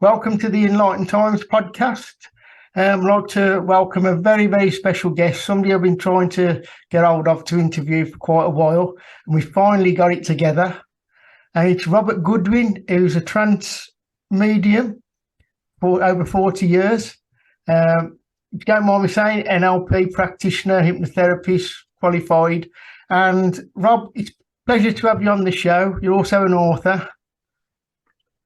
Welcome to the Enlightened Times podcast. I'd like to welcome a very, very special guest, somebody I've been trying to get hold of to interview for quite a while, and we finally got it together. It's Robert Goodwin, who's a trance medium for over 40 years. If you don't mind me saying, NLP practitioner, hypnotherapist, qualified. And Rob, it's a pleasure to have you on the show. You're also an author.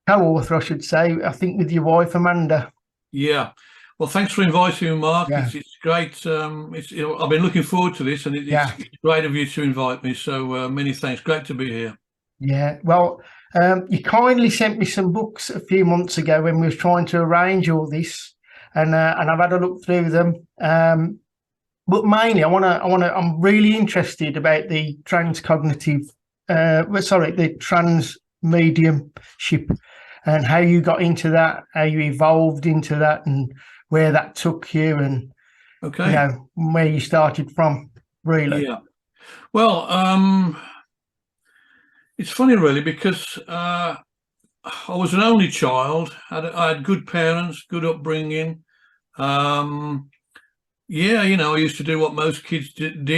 Co-author, I should say, I think, with your wife Amanda. Yeah, well, thanks for inviting me, Mark. Yeah. It's great. I've been looking forward to this, and it's great of you to invite me. So many thanks. Great to be here. Yeah, well, you kindly sent me some books a few months ago when we were trying to arrange all this, and I've had a look through them. But mainly, I'm really interested about the transcognitive, the trans mediumship, and how you got into that, how you evolved into that, and where that took you, and where you started from, really. Yeah, well, it's funny, really, because I was an only child. I had good parents, good upbringing. I used to do what most kids did.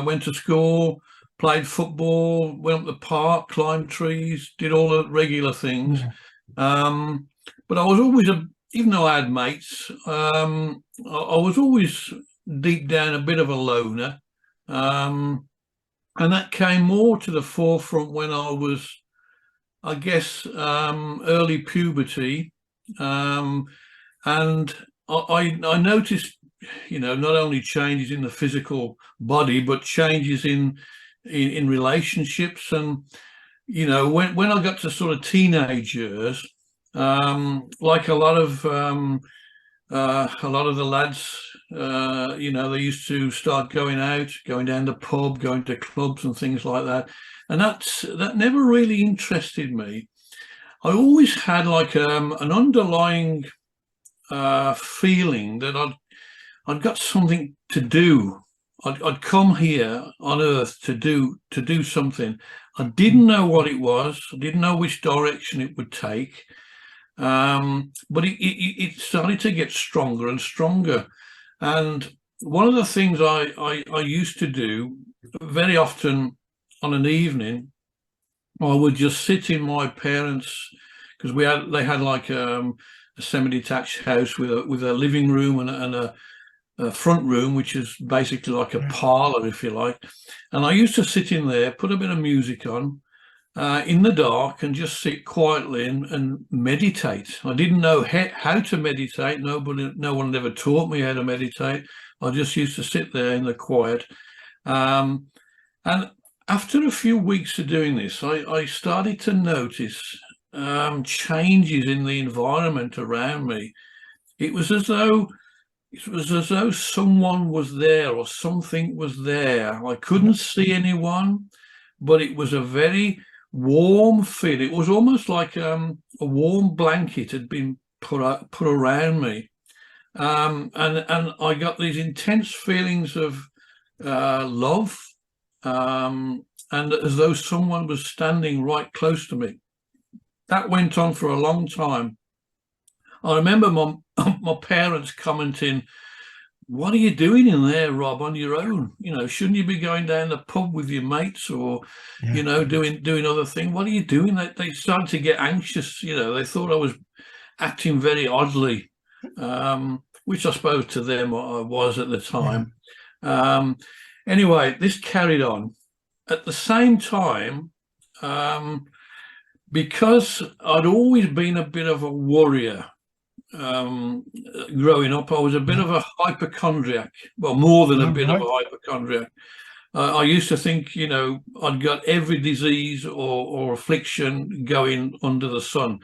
Went to school, played football, went up the park, climbed trees, did all the regular things. But I was always, even though I had mates, I was always deep down a bit of a loner. And that came more to the forefront when I was, I guess, early puberty. And I noticed, not only changes in the physical body, but changes in relationships. And when I got to sort of teenage years, like a lot of the lads, they used to start going out, going down the pub, going to clubs and things like that, and that never really interested me. I always had like an underlying feeling that I'd got something to do. I'd come here on Earth to do something. I didn't know what it was. I didn't know which direction it would take. But it started to get stronger and stronger. And one of the things I used to do very often on an evening, I would just sit in my parents', because they had like a semi-detached house with a living room and a front room, which is basically like a parlor, if you like. And I used to sit in there, put a bit of music on in the dark, and just sit quietly and meditate. I didn't know how to meditate. No one ever taught me how to meditate. I just used to sit there in the quiet. And after a few weeks of doing this, I started to notice changes in the environment around me. It was as though someone was there, or something was there. I couldn't see anyone, but it was a very warm feel. It was almost like a warm blanket had been put around me, and I got these intense feelings of love, and as though someone was standing right close to me. That went on for a long time. I remember my parents commenting, "What are you doing in there, Rob, on your own? Shouldn't you be going down the pub with your mates, or doing other things? What are you doing?" They started to get anxious. They thought I was acting very oddly, which I suppose to them I was at the time. Anyway, this carried on. At the same time, because I'd always been a bit of a worrier. Growing up, I was a bit of a hypochondriac. Well, more than a bit of a hypochondriac. I used to think, I'd got every disease or affliction going under the sun.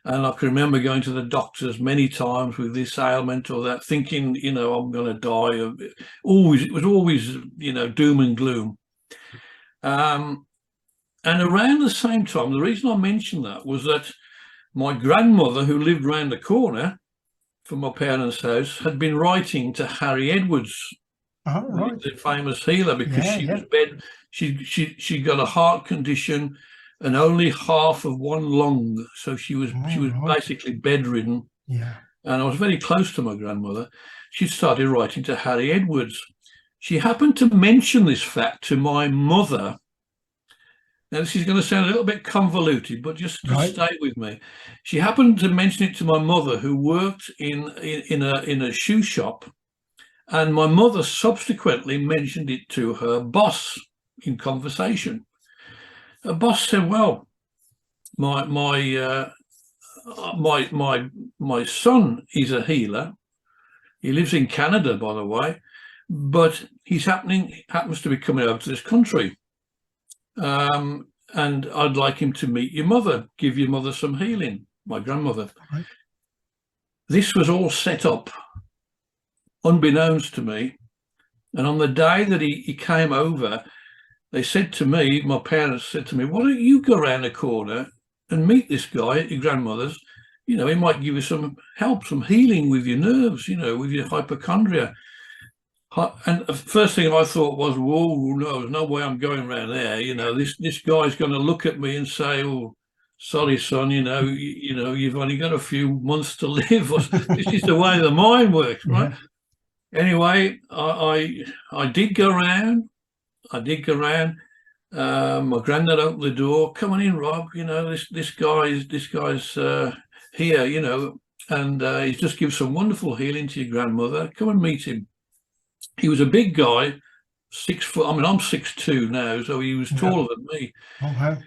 And I can remember going to the doctors many times with this ailment or that, thinking, I'm going to die. It was always, doom and gloom. And around the same time, the reason I mentioned that was that my grandmother, who lived round the corner from my parents' house, had been writing to Harry Edwards, the famous healer, because she was she got a heart condition, and only half of one lung. So she was basically bedridden. Yeah. And I was very close to my grandmother. She started writing to Harry Edwards. She happened to mention this fact to my mother. Now, this is going to sound a little bit convoluted, but just stay with me. She happened to mention it to my mother, who worked in a shoe shop, and my mother subsequently mentioned it to her boss in conversation. Her boss said, "Well, my son is a healer. He lives in Canada, by the way, but he's happens to be coming over to this country. And I'd like him to meet your mother, give your mother some healing," my grandmother. Right. This was all set up, unbeknownst to me. And on the day that he came over, they said to me, my parents said to me, "Why don't you go around the corner and meet this guy at your grandmother's? You know, he might give you some help, some healing with your nerves, you know, with your hypochondria." And the first thing I thought was, "Whoa, no, there's no way I'm going around there. You know, this guy's going to look at me and say, 'Oh, sorry, son, you know, you've only got a few months to live.'" This is the way the mind works, right? Yeah. Anyway, I did go around. My granddad opened the door. "Come on in, Rob. You know, this guy's here. You know, and he's just given some wonderful healing to your grandmother. Come and meet him." He was a big guy, 6 foot. I mean, I'm 6'2" now, so he was taller than me. Okay.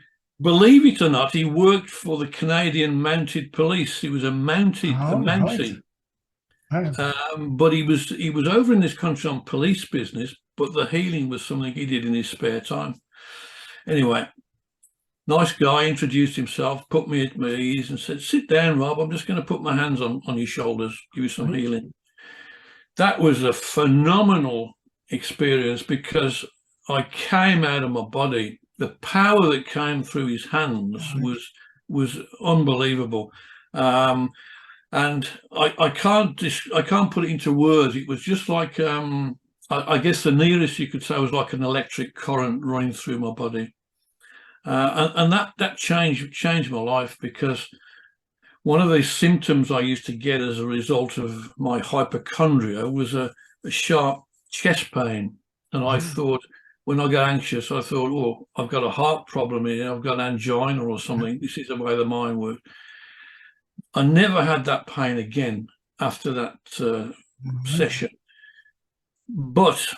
Believe it or not, he worked for the Canadian Mounted Police. He was a Mountie. Right. But he was over in this country on police business, but the healing was something he did in his spare time. Anyway, nice guy, introduced himself, put me at my ease and said, "Sit down, Rob. I'm just going to put my hands on your shoulders, give you some healing." That was a phenomenal experience because I came out of my body. The power that came through his hands was unbelievable. And I can't put it into words. It was just like, I guess the nearest you could say was like an electric current running through my body. And that changed my life, because one of the symptoms I used to get as a result of my hypochondria was a sharp chest pain. And I thought, when I got anxious, I thought, "Oh, I've got a heart problem here. I've got angina or something." This is the way the mind works. I never had that pain again after that session. But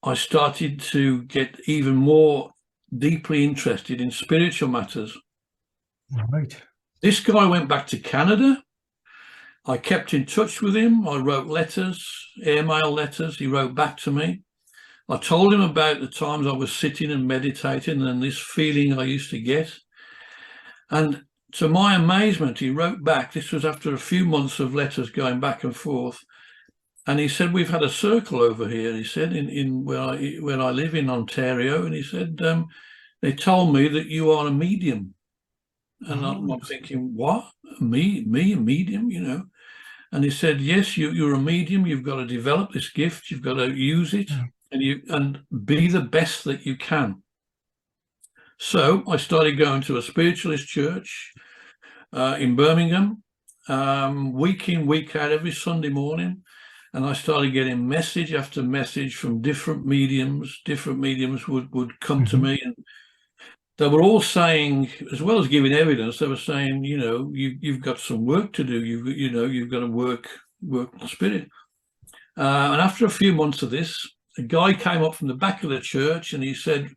I started to get even more deeply interested in spiritual matters. Right. This guy went back to Canada. I kept in touch with him. I wrote letters, airmail letters. He wrote back to me. I told him about the times I was sitting and meditating and this feeling I used to get. And to my amazement, he wrote back. This was after a few months of letters going back and forth. And he said, "We've had a circle over here," he said, in where I live in Ontario. And he said, "They told me that you are a medium." And I'm thinking, "What? Me, a medium, you know?" And he said, "Yes, you're a medium. You've got to develop this gift. You've got to use it, and be the best that you can." So I started going to a spiritualist church in Birmingham, week in, week out, every Sunday morning. And I started getting message after message from different mediums. Different mediums would come to me, and they were all saying, as well as giving evidence, they were saying, "You know, you've got some work to do. You've got to work the spirit." And after a few months of this, a guy came up from the back of the church and he said,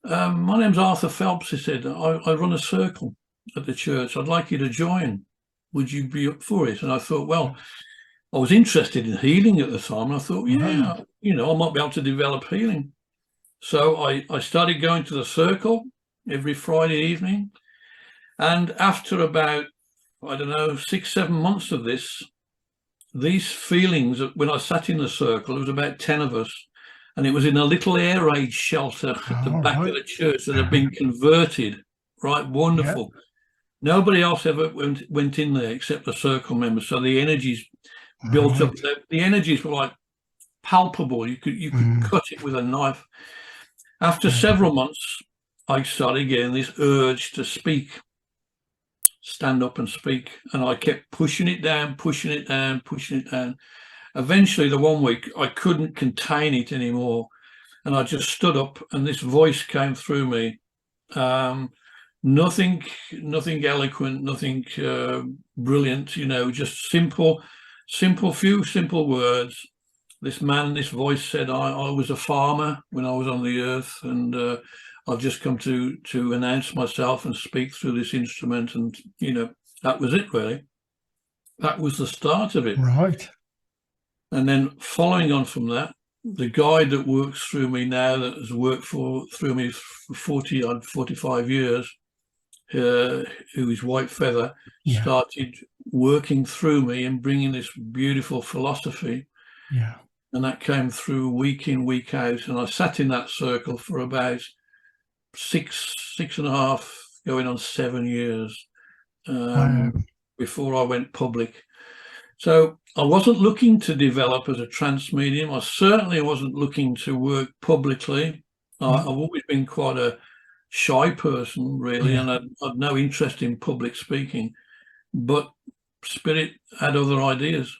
"My name's Arthur Phelps." He said, I run a circle at the church. I'd like you to join. Would you be up for it?" And I thought, well, I was interested in healing at the time. And I thought, yeah, I might be able to develop healing. So I started going to the circle every Friday evening. And after about, 6-7 months of this, these feelings, when I sat in the circle, there was about 10 of us, and it was in a little air raid shelter at the back of the church that had been converted. Right, wonderful. Yeah. Nobody else ever went in there except the circle members. So the energies built up. The energies were like palpable. You could cut it with a knife. After several months, I started getting this urge to speak, stand up and speak, and I kept pushing it down, pushing it down, pushing it down. Eventually, the one week, I couldn't contain it anymore, and I just stood up, and this voice came through me. Nothing eloquent, nothing brilliant, you know, just simple words. This voice said, I was a farmer when I was on the earth, and I've just come to announce myself and speak through this instrument. And, you know, that was it, really. That was the start of it. Right. And then following on from that, the guy that works through me now, that has worked through me for 45 years, who is White Feather, started working through me and bringing this beautiful philosophy. Yeah. And that came through week in, week out. And I sat in that circle for about six and a half, going on 7 years, before I went public. So I wasn't looking to develop as a trance medium. I certainly wasn't looking to work publicly. I've always been quite a shy person, really, and I'd no interest in public speaking. But Spirit had other ideas.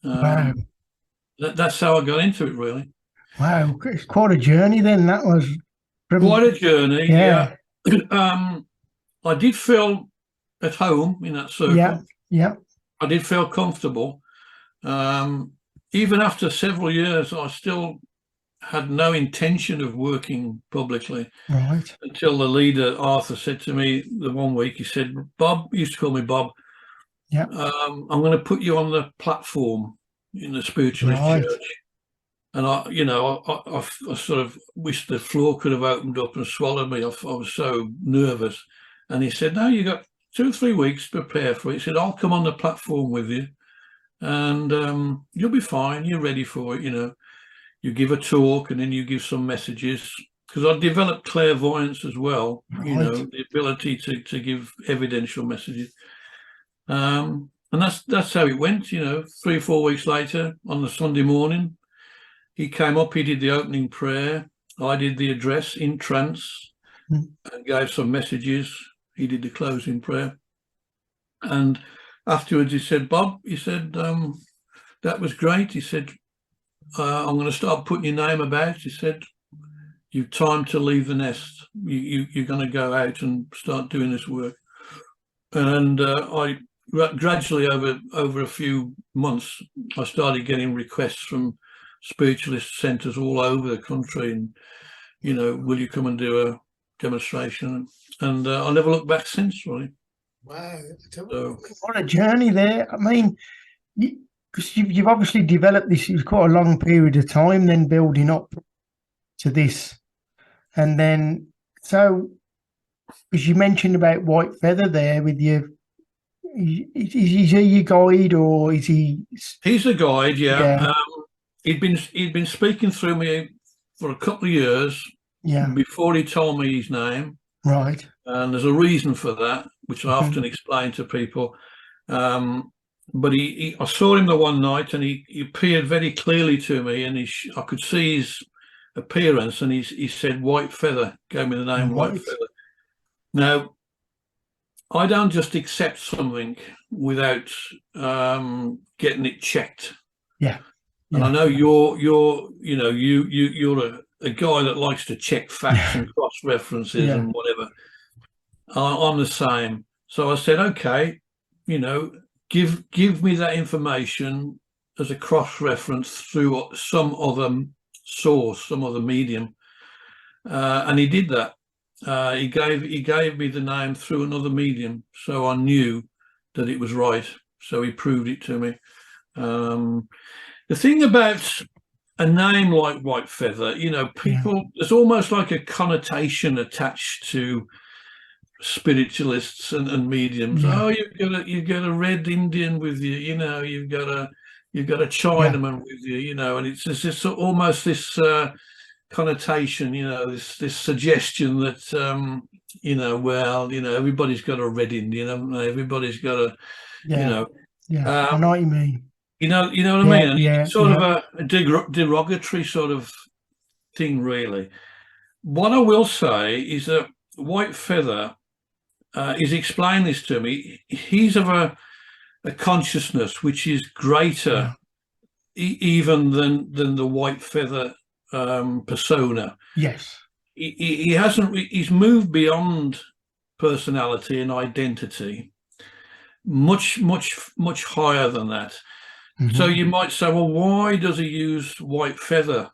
Wow. That's how I got into it, really. Wow, it's quite a journey then. That was quite a journey. Yeah. I did feel at home in that circle. Yeah. I did feel comfortable. Even after several years, I still had no intention of working publicly. Right. Until the leader, Arthur, said to me the one week, he said, Bob, he used to call me Bob. Yeah. I'm going to put you on the platform in the spiritualist church. And I sort of wished the floor could have opened up and swallowed me. I was so nervous. And he said, no, you got 2 or 3 weeks to prepare for it. He said, I'll come on the platform with you, and you'll be fine. You're ready for it. You know, you give a talk and then you give some messages, because I developed clairvoyance as well. Right. You know, the ability to give evidential messages. And that's how it went. You know, 3 or 4 weeks later, on the Sunday morning, he came up, he did the opening prayer. I did the address in trance and gave some messages. He did the closing prayer. And afterwards he said, Bob, he said, that was great. He said, I'm going to start putting your name about. He said, you've time to leave the nest. You're going to go out and start doing this work. And I gradually, over a few months, I started getting requests from spiritualist centres all over the country, and, you know, will you come and do a demonstration? And I never looked back since, really. Wow. So, what a journey there. I mean, because you've obviously developed this, it was quite a long period of time then building up to this. And then, so, as you mentioned about White Feather there with you, is he your guide, or is he? He's a guide, yeah. He'd been speaking through me for a couple of years before he told me his name. Right. And there's a reason for that, which I often explain to people. But I saw him the one night, and he appeared very clearly to me, and I could see his appearance, and he said White Feather, gave me the name White Feather. Now, I don't just accept something without getting it checked. Yeah. And I know you're a guy that likes to check facts and cross references and whatever. I'm the same. So I said, okay, you know, give me that information as a cross reference through some other source, some other medium. And he did that. He gave me the name through another medium, so I knew that it was right. So he proved it to me. The thing about a name like White Feather, you know, people, there's almost like a connotation attached to spiritualists and mediums. Oh, you've got a red Indian with you, you know, you've got a Chinaman with you, you know, and it's just almost this connotation, you know, this suggestion that you know, well, you know, everybody's got a red Indian, haven't they? Everybody's got a, you know, I know what you mean. You know what I mean? And it's sort of a derogatory sort of thing, really. What I will say is that White Feather is explaining this to me. He's of a consciousness which is greater even than the White Feather persona. Yes. He hasn't. He's moved beyond personality and identity, much higher than that. So you might say, well, why does he use White Feather?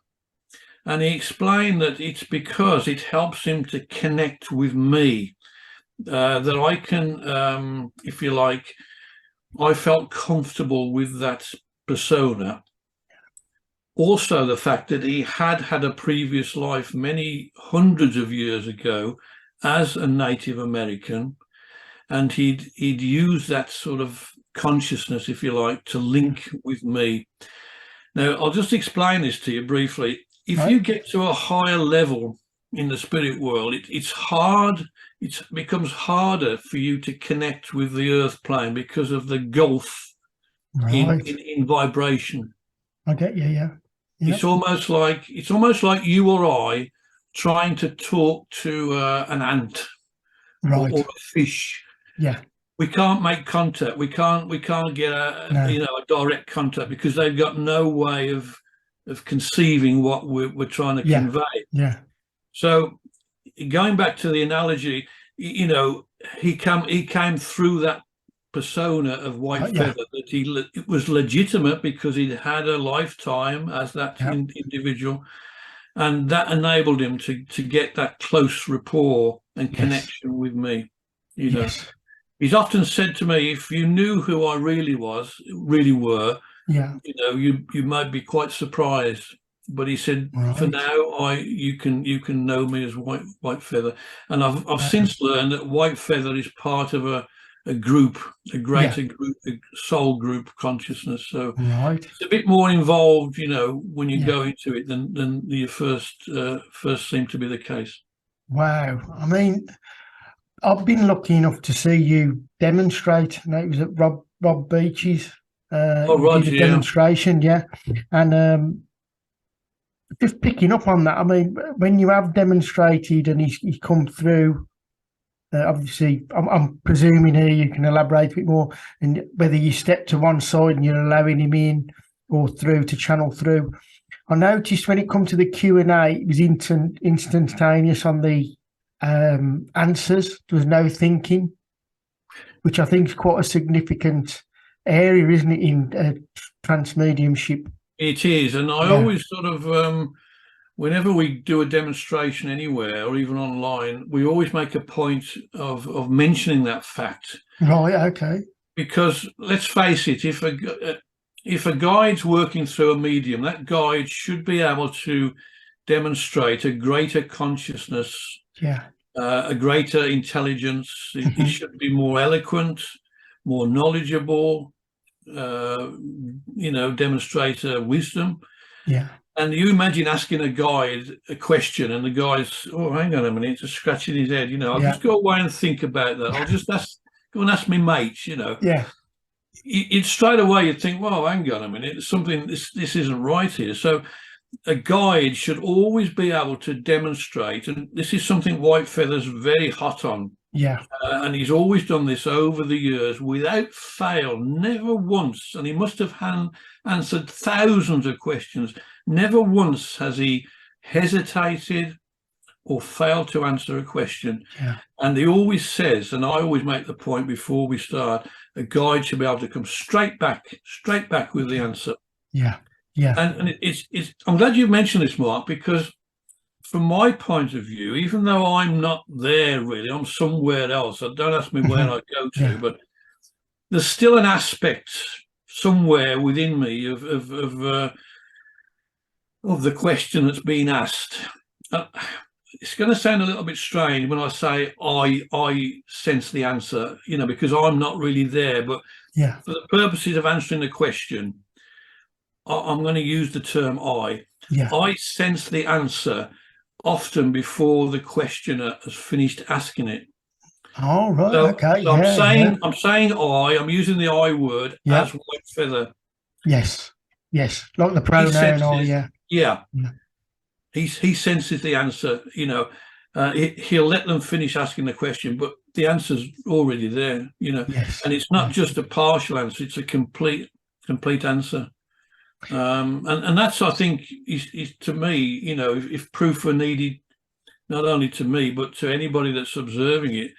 And he explained that it's because it helps him to connect with me, that I can, if you like, I felt comfortable with that persona. Also, the fact that he had a previous life many hundreds of years ago as a Native American, and he'd used that sort of consciousness, if you like, to link with me. Now, I'll just explain this to you briefly. If you get to a higher level in the spirit world, it's hard. It becomes harder for you to connect with the earth plane because of the gulf in vibration. I get you, yeah. Yep. It's almost like you or I trying to talk to an ant or a fish. Yeah. We can't make contact. We can't get a direct contact because they've got no way of conceiving what we're trying to convey. Yeah. So going back to the analogy, you know, he came through that persona of White Feather, that it was legitimate because he'd had a lifetime as that individual, and that enabled him to get that close rapport and connection with me. You know, he's often said to me, if you knew who I really were, you know, you might be quite surprised. But he said, for now, you can know me as White Feather, and I've since learned that White Feather is part of a group, a greater group, a soul group consciousness. So it's a bit more involved, you know, when you go into it than you first seemed to be the case. Wow. I mean, I've been lucky enough to see you demonstrate. And it was at Rob Beach's. Roger, did a demonstration, and just picking up on that. I mean, when you have demonstrated and he's come through. Obviously, I'm presuming here you can elaborate a bit more, and whether you step to one side and you're allowing him in or through to channel through. I noticed when it come to the Q&A, it was instantaneous on the answers. There was no thinking, which I think is quite a significant area, isn't it, in trance mediumship? It is, and I always sort of... whenever we do a demonstration anywhere or even online, we always make a point of mentioning that fact. Right, okay. Because let's face it, if a guide's working through a medium, that guide should be able to demonstrate a greater consciousness, a greater intelligence. It should be more eloquent, more knowledgeable, you know, demonstrate wisdom. Yeah. And you imagine asking a guide a question and the guy's, oh, hang on a minute, just scratching his head, you know, I'll just go away and think about that. I'll just go and ask me mates, you know. Yeah. It straight away you'd think, well, hang on a minute, this isn't right here. So a guide should always be able to demonstrate, and this is something White Feather's very hot on. Yeah. And he's always done this over the years without fail, never once. And he must have answered thousands of questions. Never once has he hesitated or failed to answer a question. Yeah. And he always says, and I always make the point before we start, a guide should be able to come straight back with the answer. Yeah. Yeah. And it's I'm glad you mentioned this, Mark, because from my point of view, even though I'm not there really, I'm somewhere else. Don't ask me where I go to, but there's still an aspect somewhere within me of the question that's been asked. It's going to sound a little bit strange when I say I sense the answer, you know, because I'm not really there. But for the purposes of answering the question, I'm going to use the term I. Yeah. I sense the answer often before the questioner has finished asking it. Oh, right. So, okay. So I'm saying I'm using the I word as White Feather. Yes. Yes. Like the pronoun I, yeah. He senses the answer, you know, he'll let them finish asking the question, but the answer's already there, you know. Yes. And it's not just a partial answer; it's a complete answer. And that's, I think, is to me, you know, if proof were needed, not only to me but to anybody that's observing it,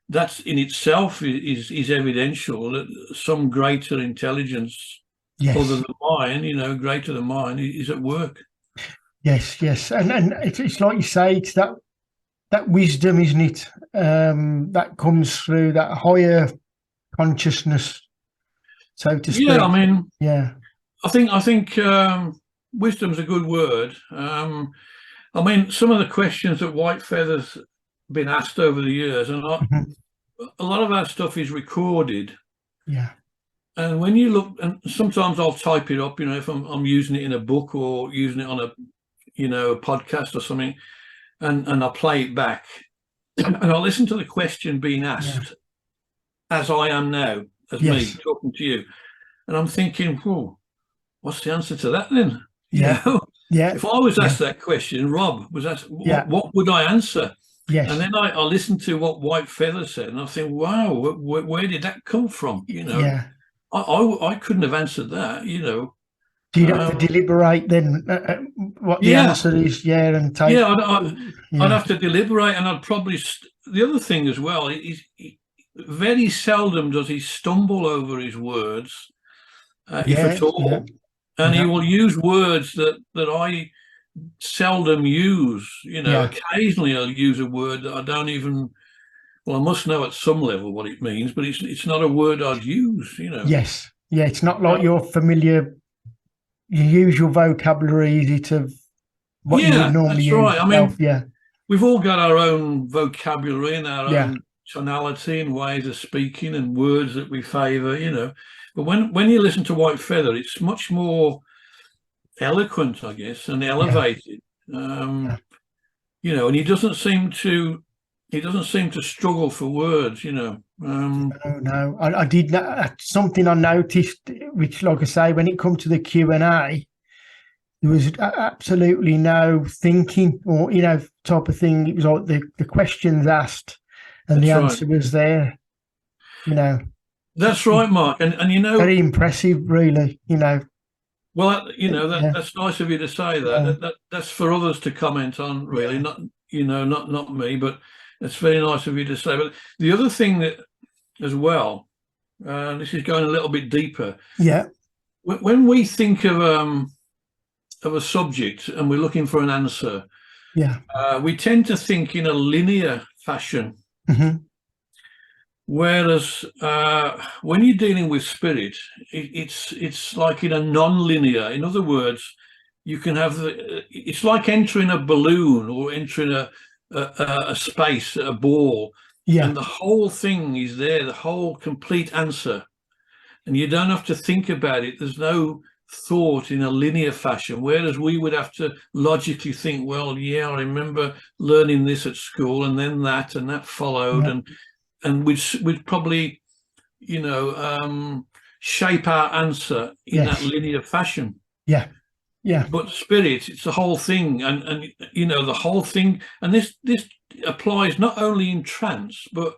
that's in itself is evidential that some greater intelligence, Yes. other than mine, you know, greater than mine, is at work. Yes, yes, and it's like you say, it's that wisdom, isn't it? That comes through that higher consciousness, so to speak. Yeah, I mean, yeah, I think wisdom's a good word. I mean, some of the questions that Whitefeather's been asked over the years, and a lot of our stuff is recorded. Yeah. And when you look, and sometimes I'll type it up, you know, if I'm using it in a book or using it on a, you know, a podcast or something, and I'll play it back, and I'll listen to the question being asked, as I am now, as me talking to you, and I'm thinking, whoa, what's the answer to that then? You know? If I was asked that question, Rob was asked, what would I answer? Yes. And then I listened to what Whitefeather said, and I think, wow, where did that come from? You know, Yeah. I couldn't have answered that, you know. Do you have to deliberate then what the answer is? Yeah, and take. I'd have to deliberate, and I'd probably. The other thing as well is, very seldom does he stumble over his words, if at all, and he will use words that I seldom use. You know, occasionally I'll use a word that I don't even. Well, I must know at some level what it means, but it's not a word I'd use. You know. Yes. Yeah, it's not like your familiar. Your usual vocabulary, is it, of what you would normally use? Right. I mean, we've all got our own vocabulary and our own tonality and ways of speaking and words that we favour, you know. But when you listen to Whitefeather, it's much more eloquent, I guess, and elevated. You know, and he doesn't seem to struggle for words, you know. No, I did something I noticed, which, like I say, when it comes to the Q&A, there was absolutely no thinking or, you know, type of thing. It was like the questions asked and the answer was there, you know. That's right, Mark. And you know, very impressive, really, you know. Well, you know, that's nice of you to say that. That's for others to comment on, really, not, you know, not me, but it's very nice of you to say. But the other thing that, as well, this is going a little bit deeper. Yeah. When we think of a subject and we're looking for an answer, we tend to think in a linear fashion. Whereas when you're dealing with spirit, it's like in a non-linear. In other words, you can have it's like entering a balloon or entering a space, a ball, and the whole thing is there, the whole complete answer, and you don't have to think about it. There's no thought in a linear fashion, whereas we would have to logically think, well, yeah, I remember learning this at school, and then that, and that followed, and we'd probably, you know, shape our answer in that linear fashion. But spirit, it's the whole thing, and you know, the whole thing. And this applies not only in trance, but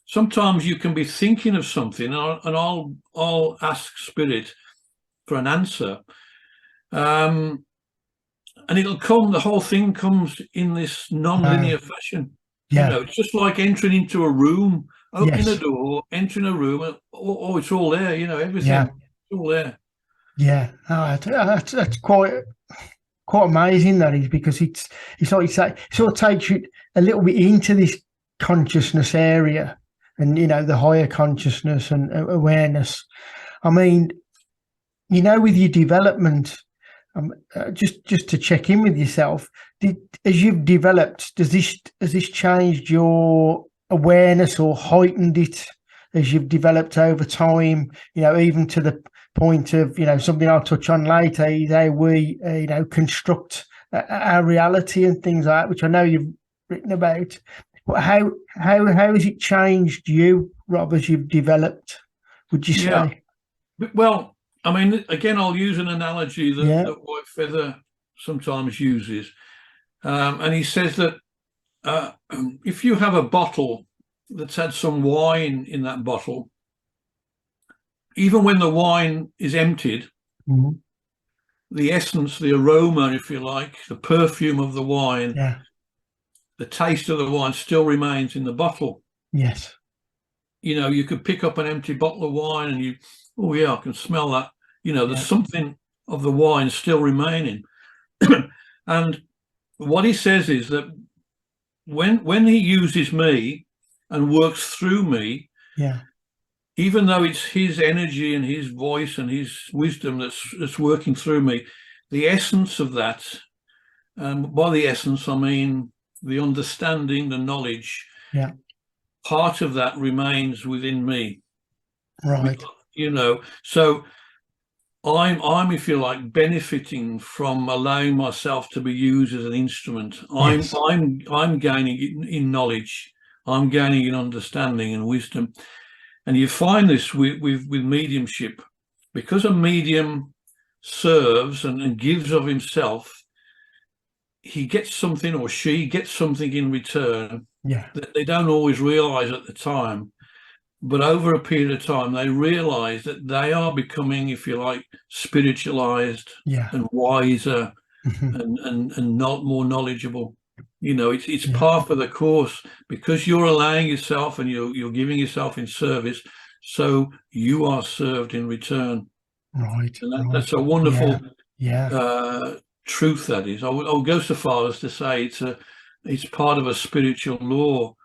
sometimes you can be thinking of something, and I'll ask spirit for an answer, and it'll come. The whole thing comes in this non-linear fashion. You know, it's just like entering into a room, opening a door, entering a room, and it's all there. You know, everything, it's all there. Yeah, that's quite amazing. That is, because it's like you say, it sort of takes you a little bit into this consciousness area, and you know, the higher consciousness and awareness. I mean, you know, with your development, just to check in with yourself, as you've developed, has this changed your awareness or heightened it as you've developed over time? You know, even to the point of, you know, something I'll touch on later is how we, you know, construct our reality and things like that, which I know you've written about. But how has it changed you, Rob, as you've developed, would you say? Well, I mean, again, I'll use an analogy that Whitefeather sometimes uses. And he says that if you have a bottle that's had some wine in that bottle, even when the wine is emptied, the essence, the aroma, if you like, the perfume of the wine, the taste of the wine still remains in the bottle. Yes. You know, you could pick up an empty bottle of wine and you, oh yeah, I can smell that. You know, there's something of the wine still remaining. And what he says is that when he uses me and works through me, even though it's his energy and his voice and his wisdom that's working through me, the essence of that, by the essence, I mean the understanding, the knowledge, part of that remains within me. Right. You know, so I'm, if you like, benefiting from allowing myself to be used as an instrument. I'm gaining in knowledge. I'm gaining in understanding and wisdom. And you find this with mediumship, because a medium serves and gives of himself, he gets something, or she gets something in return that they don't always realize at the time. But over a period of time, they realize that they are becoming, if you like, spiritualized and wiser and not more knowledgeable. You know, it's part of the course, because you're allowing yourself and you're giving yourself in service, so you are served in return. Right. And that's a wonderful truth, that is. I would go so far as to say it's part of a spiritual law.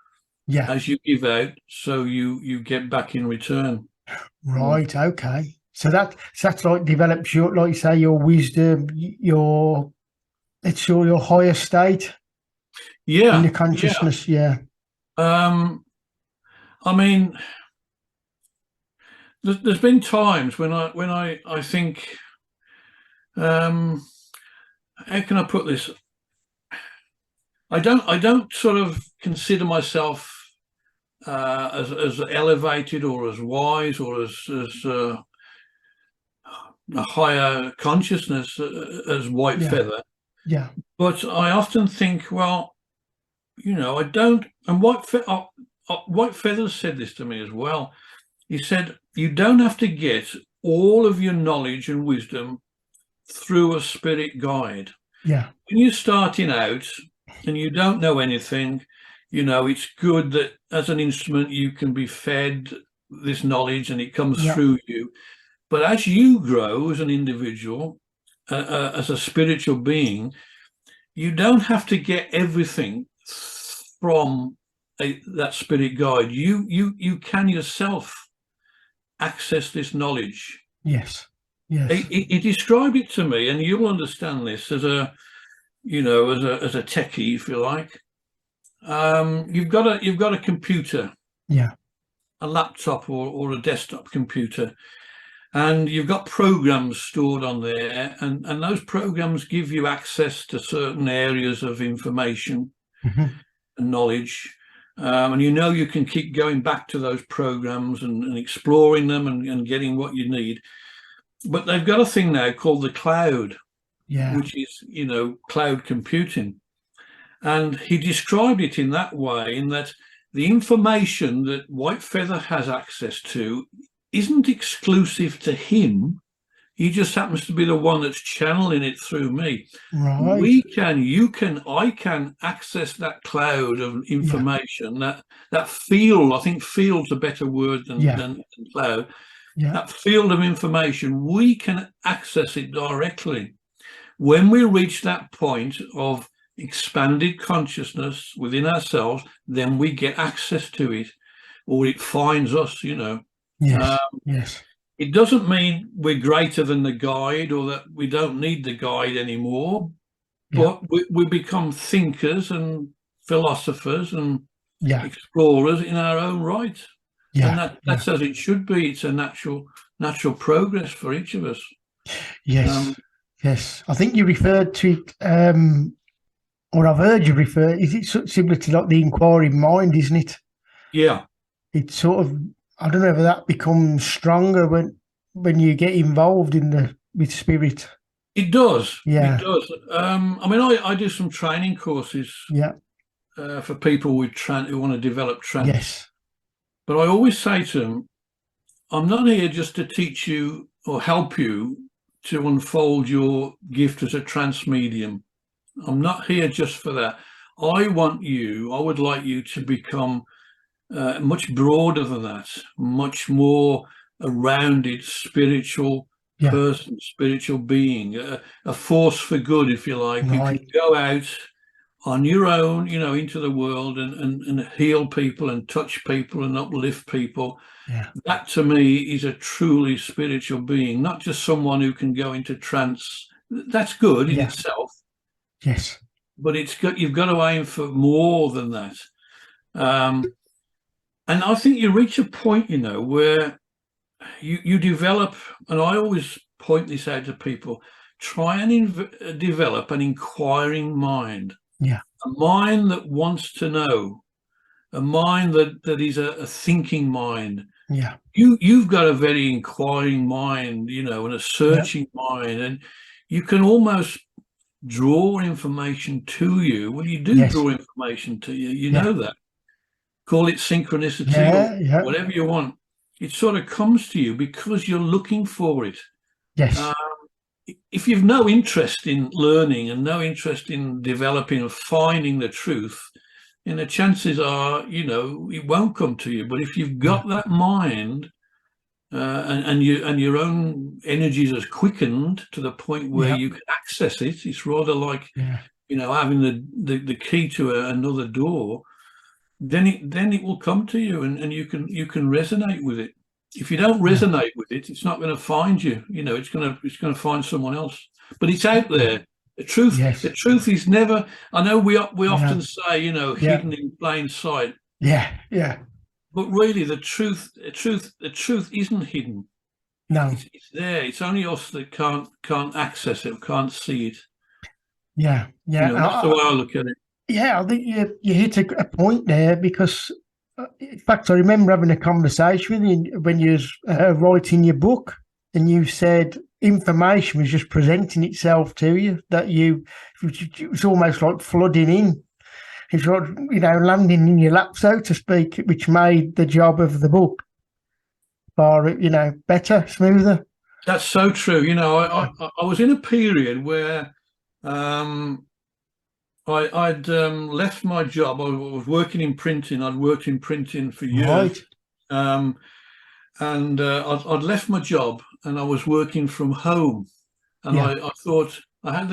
As you give out, so you get back in return. Right. Okay. So that's like develops your, like you say, your wisdom, your higher state. In the consciousness. I mean, there's been times when I think, how can I put this? I don't sort of consider myself as elevated or as wise or as a higher consciousness as White Feather. But I often think, well, you know, I don't. And White Feather said this to me as well. He said, you don't have to get all of your knowledge and wisdom through a spirit guide. When you're starting out and you don't know anything, you know, it's good that as an instrument you can be fed this knowledge and it comes through you. But as you grow as an individual, as a spiritual being, you don't have to get everything from that spirit guide. You can yourself access this knowledge. He described it to me, and you'll understand this as a, you know, as a techie, if you like. You've got a computer, a laptop or a desktop computer, and you've got programs stored on there, and those programs give you access to certain areas of information and knowledge, and you know you can keep going back to those programs and exploring them and getting what you need. But they've got a thing now called the cloud, which is, you know, cloud computing. And he described it in that way, in that the information that White Feather has access to isn't exclusive to him. He just happens to be the one that's channeling it through me. We can, you can, I can access that cloud of information, that field. I think field's a better word than cloud. That field of information, we can access it directly. When we reach that point of expanded consciousness within ourselves, then we get access to it, or it finds us, you know. It doesn't mean we're greater than the guide or that we don't need the guide anymore, but we become thinkers and philosophers and explorers in our own right. And that's as it should be. It's a natural progress for each of us. I think you referred to it, or I've heard you refer, is it similar to like the inquiring mind, isn't it? It's sort of, I don't know whether that becomes stronger when you get involved with spirit. It does. It does. I mean, I do some training courses for people with trance who want to develop trance. Yes. But I always say to them, I'm not here just to teach you or help you to unfold your gift as a trance medium. I'm not here just for that. I would like you to become much broader than that, much more a rounded spiritual person, spiritual being, a force for good, if you like. You can go out on your own, into the world and heal people and touch people and uplift people. That to me is a truly spiritual being, not just someone who can go into trance. That's good in itself. Yes. But you've got to aim for more than that. And I think you reach a point, where you develop, and I always point this out to people, try and develop an inquiring mind. A mind that wants to know, a mind that is a thinking mind. You've got a very inquiring mind, and a searching mind, and you can almost draw information to you. Well, you do draw information to you. You know that. Call it synchronicity or whatever you want. It sort of comes to you because you're looking for it. If you've no interest in learning and no interest in developing and finding the truth, then the chances are, it won't come to you. But if you've got that mind, and your own energies has quickened to the point where you can access it, it's rather like having the key to another door. Then it will come to you, and you can resonate with it. If you don't resonate with it, it's not going to find you. It's going to find someone else. But it's out there. The truth is never. I know we often say, hidden in plain sight. But really, the truth isn't hidden. No, it's there. It's only us that can't access it, can't see it. That's the way I look at it. I think you hit a point there, because, in fact, I remember having a conversation with you when you was writing your book, and you said information was just presenting itself to you. That it was almost like flooding in. It's like, landing in your lap, so to speak, which made the job of the book far, better, smoother. That's so true. I was in a period where I'd left my job. I was working in printing. I'd worked in printing for years. And I'd left my job, and I was working from home. And I thought, I had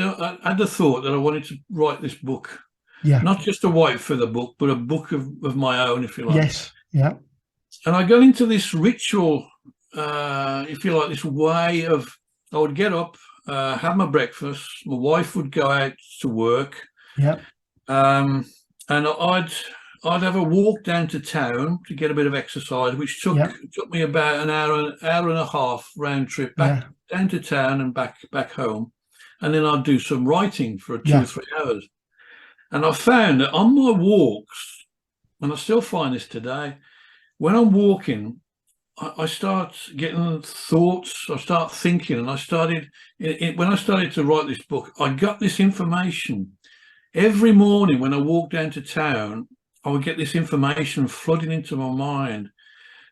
the thought that I wanted to write this book. Not just a white feather book, but a book of my own, if you like. And I got into this ritual, if you like, this way of, I would get up, have my breakfast, my wife would go out to work, and I'd have a walk down to town to get a bit of exercise, which took me about an hour and a half round trip back down to town and back home, and then I'd do some writing for 2 or 3 hours. And I found that on my walks, and I still find this today, when I'm walking, I start getting thoughts, I start thinking, and when I started to write this book, I got this information. Every morning when I walked down to town, I would get this information flooding into my mind.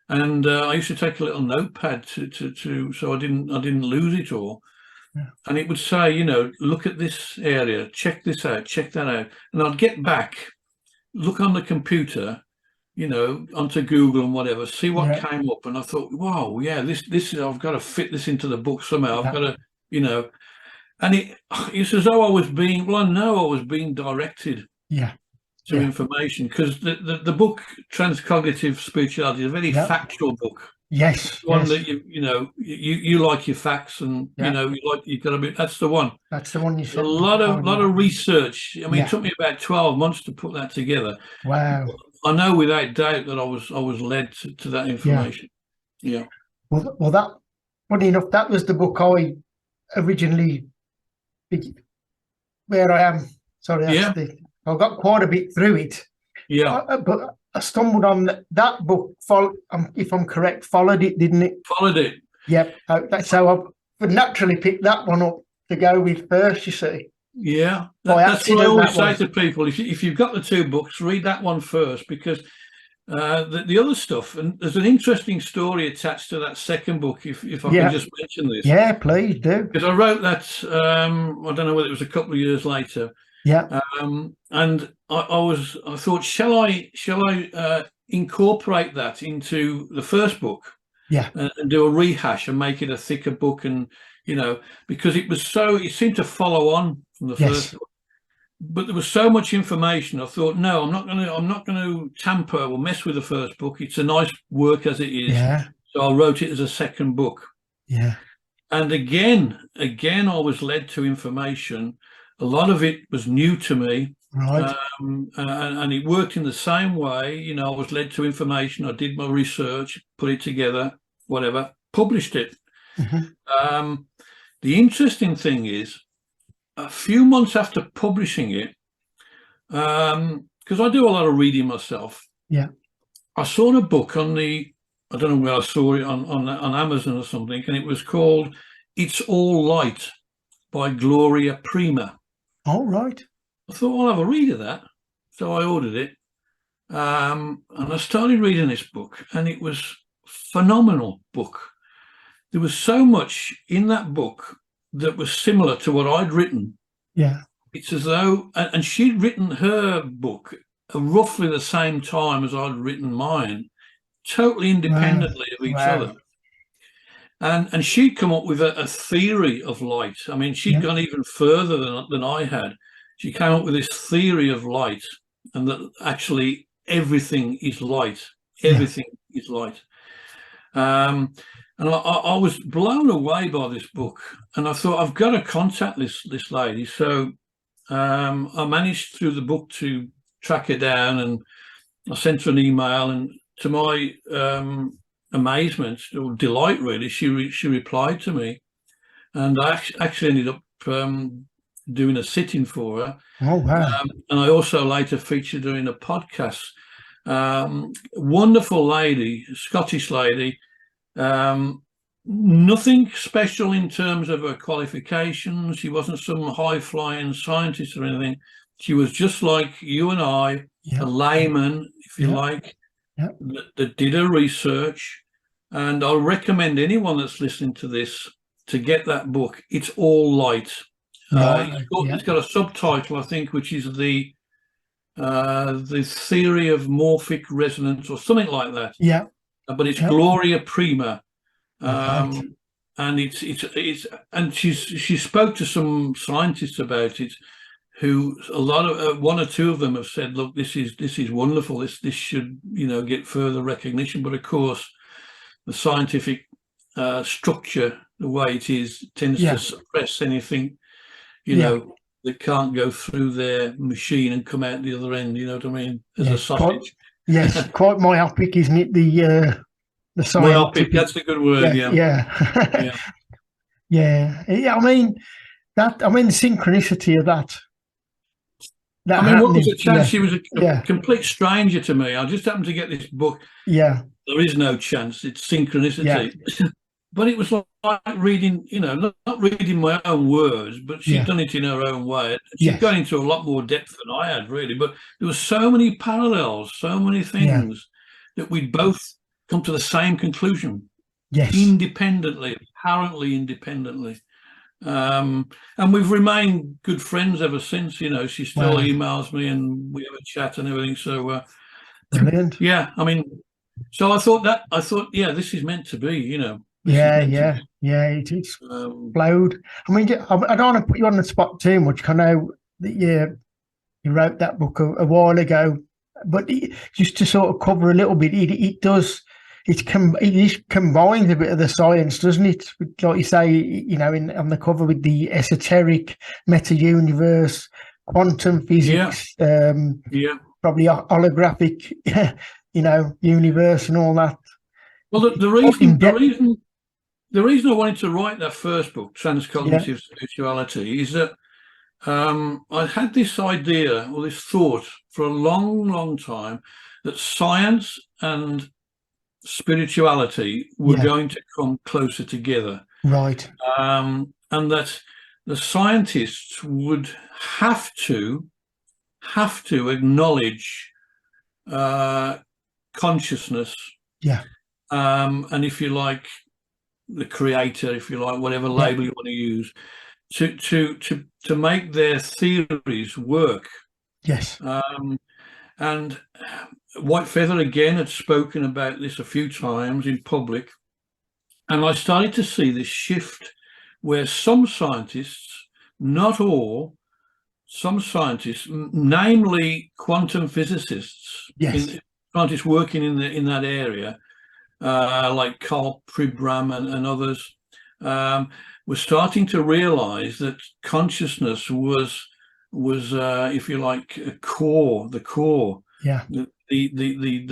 And I used to take a little notepad so I didn't lose it all. And it would say, look at this area, check this out, check that out. And I'd get back, look on the computer, onto Google and whatever, see what came up. And I thought, wow, this I've got to fit this into the book somehow. I've got to, and it's as though I was being directed to information, because the book Transcognitive Spirituality is a very factual book. One that you like your facts, and you've got to be. That's the one. That's the one you said. A lot of research. I mean, it took me about 12 months to put that together. Wow. I know without doubt that I was led to that information. Well, that, funny enough, that was the book I originally, where I am. Sorry, I got quite a bit through it. But I stumbled on that book. If I'm correct, followed it, didn't it? Followed it. Yep. So I naturally picked that one up to go with first, you see. Yeah, By that's what I accident, always that say was. to people. If you've got the two books, read that one first, because the other stuff, and there's an interesting story attached to that second book, if I can Yeah. just mention this. Yeah, please do. Because I wrote that, I don't know whether it was a couple of years later, Yeah. and I thought, shall I incorporate that into the first book, Yeah. and do a rehash and make it a thicker book, and because it seemed to follow on from the first Yes. book, but there was so much information. I thought, no, I'm not going to tamper or mess with the first book. It's a nice work as it is, Yeah. so I wrote it as a second book. Yeah. And again, I was led to information. A lot of it was new to me, Right. and it worked in the same way. I was led to information. I did my research, put it together, whatever, published it. Mm-hmm. The interesting thing is, a few months after publishing it, because I do a lot of reading myself, Yeah. I saw a book I don't know where I saw it, on Amazon or something, and it was called "It's All Light" by Gloria Prima. All right. I thought, I'll have a read of that. So I ordered it. And I started reading this book, and it was a phenomenal book. There was so much in that book that was similar to what I'd written. Yeah. It's as though, and she'd written her book at roughly the same time as I'd written mine, totally independently of each Wow. other. And she'd come up with a theory of light. I mean, she'd gone even further than I had. She came up with this theory of light, and that actually everything is light. Everything is light. And I was blown away by this book, and I thought, I've got to contact this lady. So I managed through the book to track her down, and I sent her an email, and to my amazement or delight, really, she replied to me, and I actually ended up doing a sit-in for her. Oh, wow. And I also later featured her in a podcast. Wonderful lady, Scottish lady. Nothing special in terms of her qualifications. She wasn't some high-flying scientist or anything. She was just like you and I, a layman, if you like, that did her research. And I'll recommend anyone that's listening to this to get that book. It's All Light. It's got a subtitle, I think, which is the theory of morphic resonance or something like that. Yeah. But it's Gloria Prima. Right. And and she spoke to some scientists about it, who a lot of one or two of them have said, look, this is wonderful. This should get further recognition. But of course, the scientific structure, the way it is, tends to suppress anything that can't go through their machine and come out the other end. You know what I mean? As a sausage. Quite myopic, isn't it? The Myopic, that's a good word. Yeah. I mean, the synchronicity of that. I mean, what was the chance? She was a complete stranger to me. I just happened to get this book. Yeah. There is no chance. It's synchronicity. Yeah. But it was like reading, not reading my own words, but she'd done it in her own way. She'd gone into a lot more depth than I had, really. But there were so many parallels, so many things that we'd both come to the same conclusion. Yes. Independently, apparently independently. And we've remained good friends ever since. She still emails me and we have a chat and everything. So brilliant. Yeah, I mean, so I thought, this is meant to be. It's flowed. I mean, I don't want to put you on the spot too much. I know that you wrote that book a while ago, but just to sort of cover a little bit, it combines a bit of the science, doesn't it? Like you say, on the cover with the esoteric, meta-universe, quantum physics, probably holographic, universe and all that. Well, the reason I wanted to write that first book, Transcognitive Spirituality, is that I had this idea or this thought for a long, long time that science and spirituality were going to come closer together, right? And that the scientists would have to acknowledge consciousness, and if you like, the creator, if you like, whatever label you want to use, to make their theories work. And White Feather again had spoken about this a few times in public, and I started to see this shift where some scientists, not all, some scientists, namely quantum physicists, scientists working in that area, like Carl Pribram and others, were starting to realize that consciousness was if you like, the core, the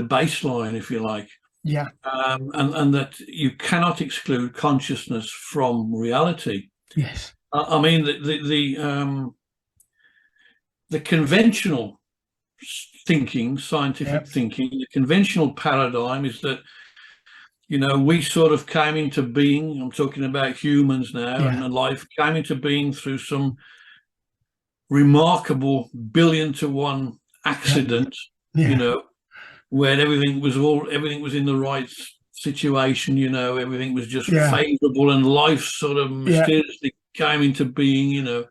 baseline, if you like, and that you cannot exclude consciousness from reality. I mean, the conventional thinking, scientific thinking, the conventional paradigm is that, you know, we sort of came into being, I'm talking about humans now, and life came into being through some remarkable 1,000,000,000 to 1 accident, you know, where everything was in the right situation, you know, everything was just favourable, and life sort of mysteriously came into being, you know,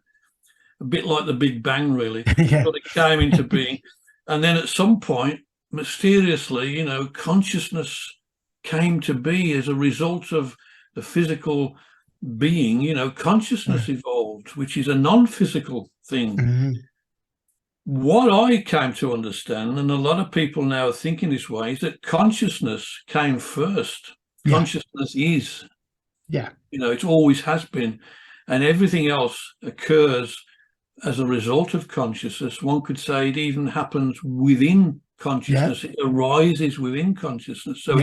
a bit like the Big Bang, really. Sort of came into being, and then at some point, mysteriously, you know, consciousness came to be as a result of the physical being. You know, consciousness evolved, which is a non-physical thing. What I came to understand, and a lot of people now are thinking this way, is that consciousness came first. Consciousness is, you know, it always has been, and everything else occurs as a result of consciousness. One could say it even happens within consciousness. It arises within consciousness. So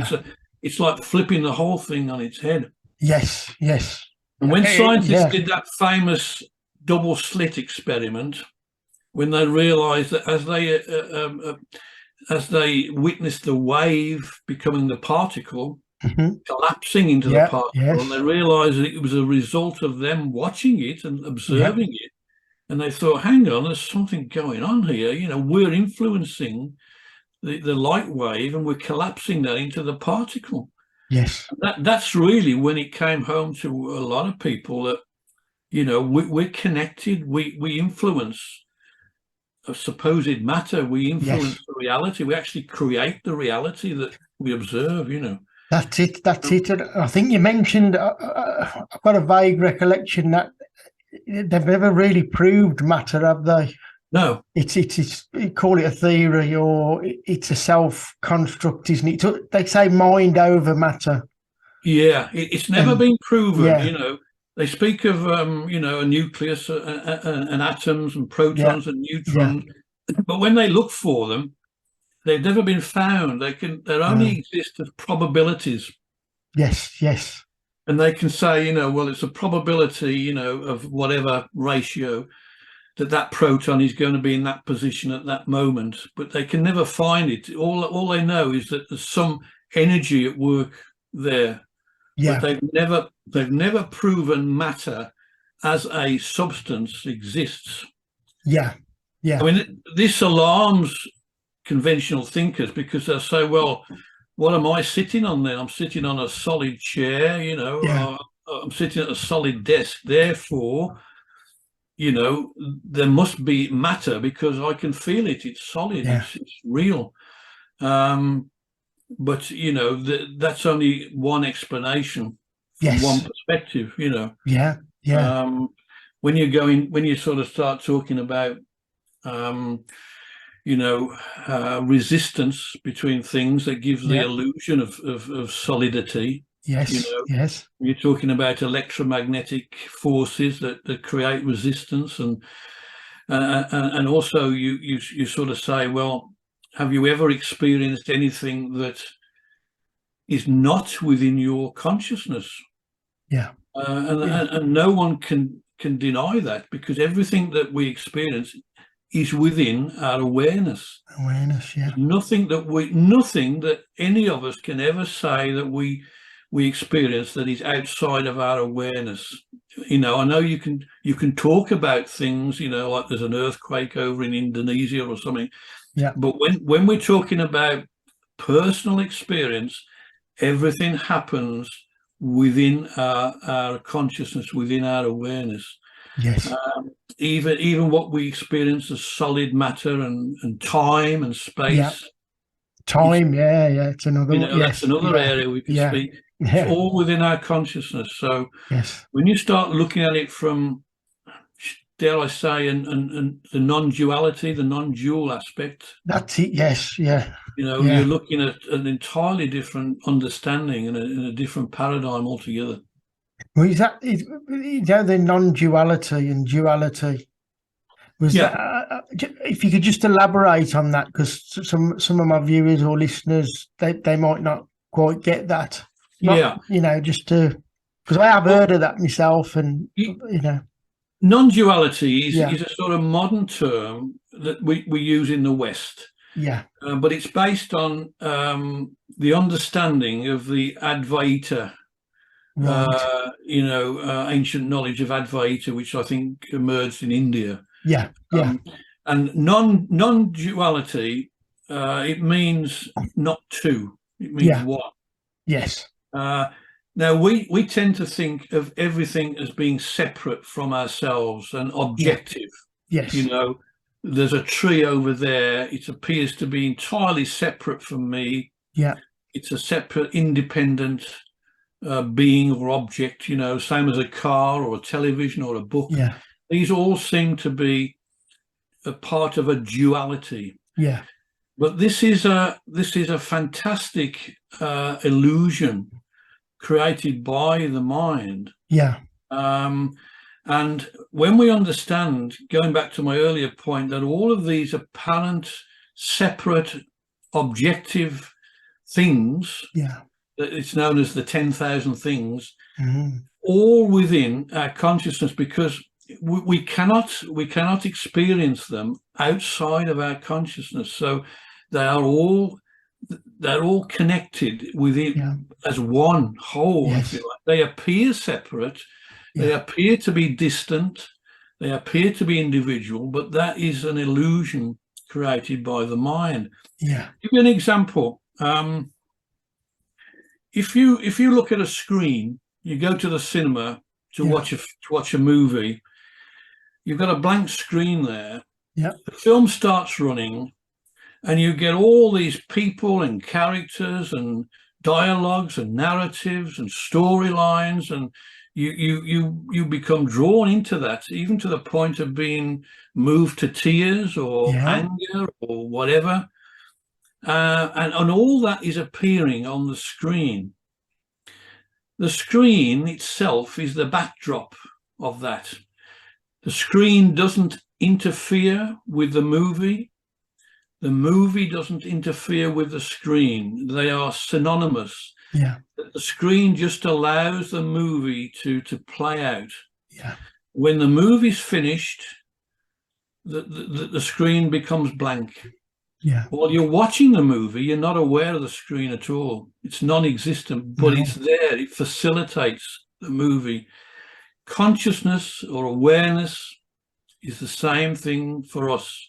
it's like flipping the whole thing on its head. And when scientists did that famous double slit experiment, when they realized that as they witnessed the wave becoming the particle, collapsing into the particle, and they realized that it was a result of them watching it and observing it, and they thought, hang on, there's something going on here. You know, we're influencing the light wave, and we're collapsing that into the particle. That's really when it came home to a lot of people that, you know, we're connected. We influence a supposed matter. We influence the reality. We actually create the reality that we observe, you know. That's it. I think you mentioned, I've got a vague recollection that they've never really proved matter, have they? No. It's you call it a theory, or it's a self-construct, isn't it? They say mind over matter. It's never been proven, you know. They speak of, you know, a nucleus and atoms and protons and neutrons, but when they look for them, they've never been found. They only exist as probabilities. And they can say, you know, well, it's a probability, you know, of whatever ratio that proton is going to be in that position at that moment, but they can never find it. All they know is that there's some energy at work there. But they've never proven matter as a substance exists. I mean, this alarms conventional thinkers, because they'll say, well, what am I sitting on then? I'm sitting on a solid chair, you know, I'm sitting at a solid desk. Therefore, you know, there must be matter because I can feel it. It's solid. It's real. But, you know, that's only one explanation from one perspective, you know. When you sort of start talking about, you know, resistance between things that gives the illusion of solidity. You know, you're talking about electromagnetic forces that create resistance, and also you sort of say, well, have you ever experienced anything that is not within your consciousness? And no one can deny that, because everything that we experience is within our awareness. Nothing that any of us can ever say that we experience that is outside of our awareness. I know you can talk about things, like there's an earthquake over in Indonesia or something. Yeah. But when we're talking about personal experience, everything happens within our consciousness, within our awareness. Yes. Even what we experience as solid matter and time and space. Yeah. Time, it's another one. That's another area we can speak. It's all within our consciousness. So yes, when you start looking at it from, dare I say, and the non-duality, the non-dual aspect, that's it. Yes, yeah. You're looking at an entirely different understanding and a different paradigm altogether. Well, is the non-duality and duality? Was that, if you could just elaborate on that, because some of my viewers or listeners, they might not quite get that. Just to, because I have heard of that myself, and non-duality is a sort of modern term that we use in the West. Yeah. But it's based on the understanding of the Advaita, right. Ancient knowledge of Advaita, which I think emerged in India. Yeah. And non-duality, it means not two. It means one. Yes. Now we tend to think of everything as being separate from ourselves and objective. Yes. There's a tree over there. It appears to be entirely separate from me. Yeah. It's a separate, independent being or object, same as a car or a television or a book. Yeah. These all seem to be a part of a duality. Yeah. But this is a fantastic illusion created by the mind. Yeah. And when we understand, going back to my earlier point, that all of these apparent, separate, objective things, that it's known as the 10,000 things, all within our consciousness, because we cannot experience them outside of our consciousness. So they're all connected within as one whole. Yes. If you like. They appear separate. They appear to be distant. They appear to be individual, but that is an illusion created by the mind. Yeah. Give you an example. If you look at a screen, you go to the cinema to watch a movie. You've got a blank screen there. Yeah. The film starts running, and you get all these people and characters and dialogues and narratives and storylines, and you become drawn into that, even to the point of being moved to tears or anger or whatever. And all that is appearing on the screen. The screen itself is the backdrop of that. The screen doesn't interfere with the movie. The movie doesn't interfere with the screen. They are synonymous. Yeah. The screen just allows the movie to play out. Yeah. When the movie's finished, the screen becomes blank. Yeah. While you're watching the movie, you're not aware of the screen at all. It's non-existent, but it's there. It facilitates the movie. Consciousness or awareness is the same thing for us.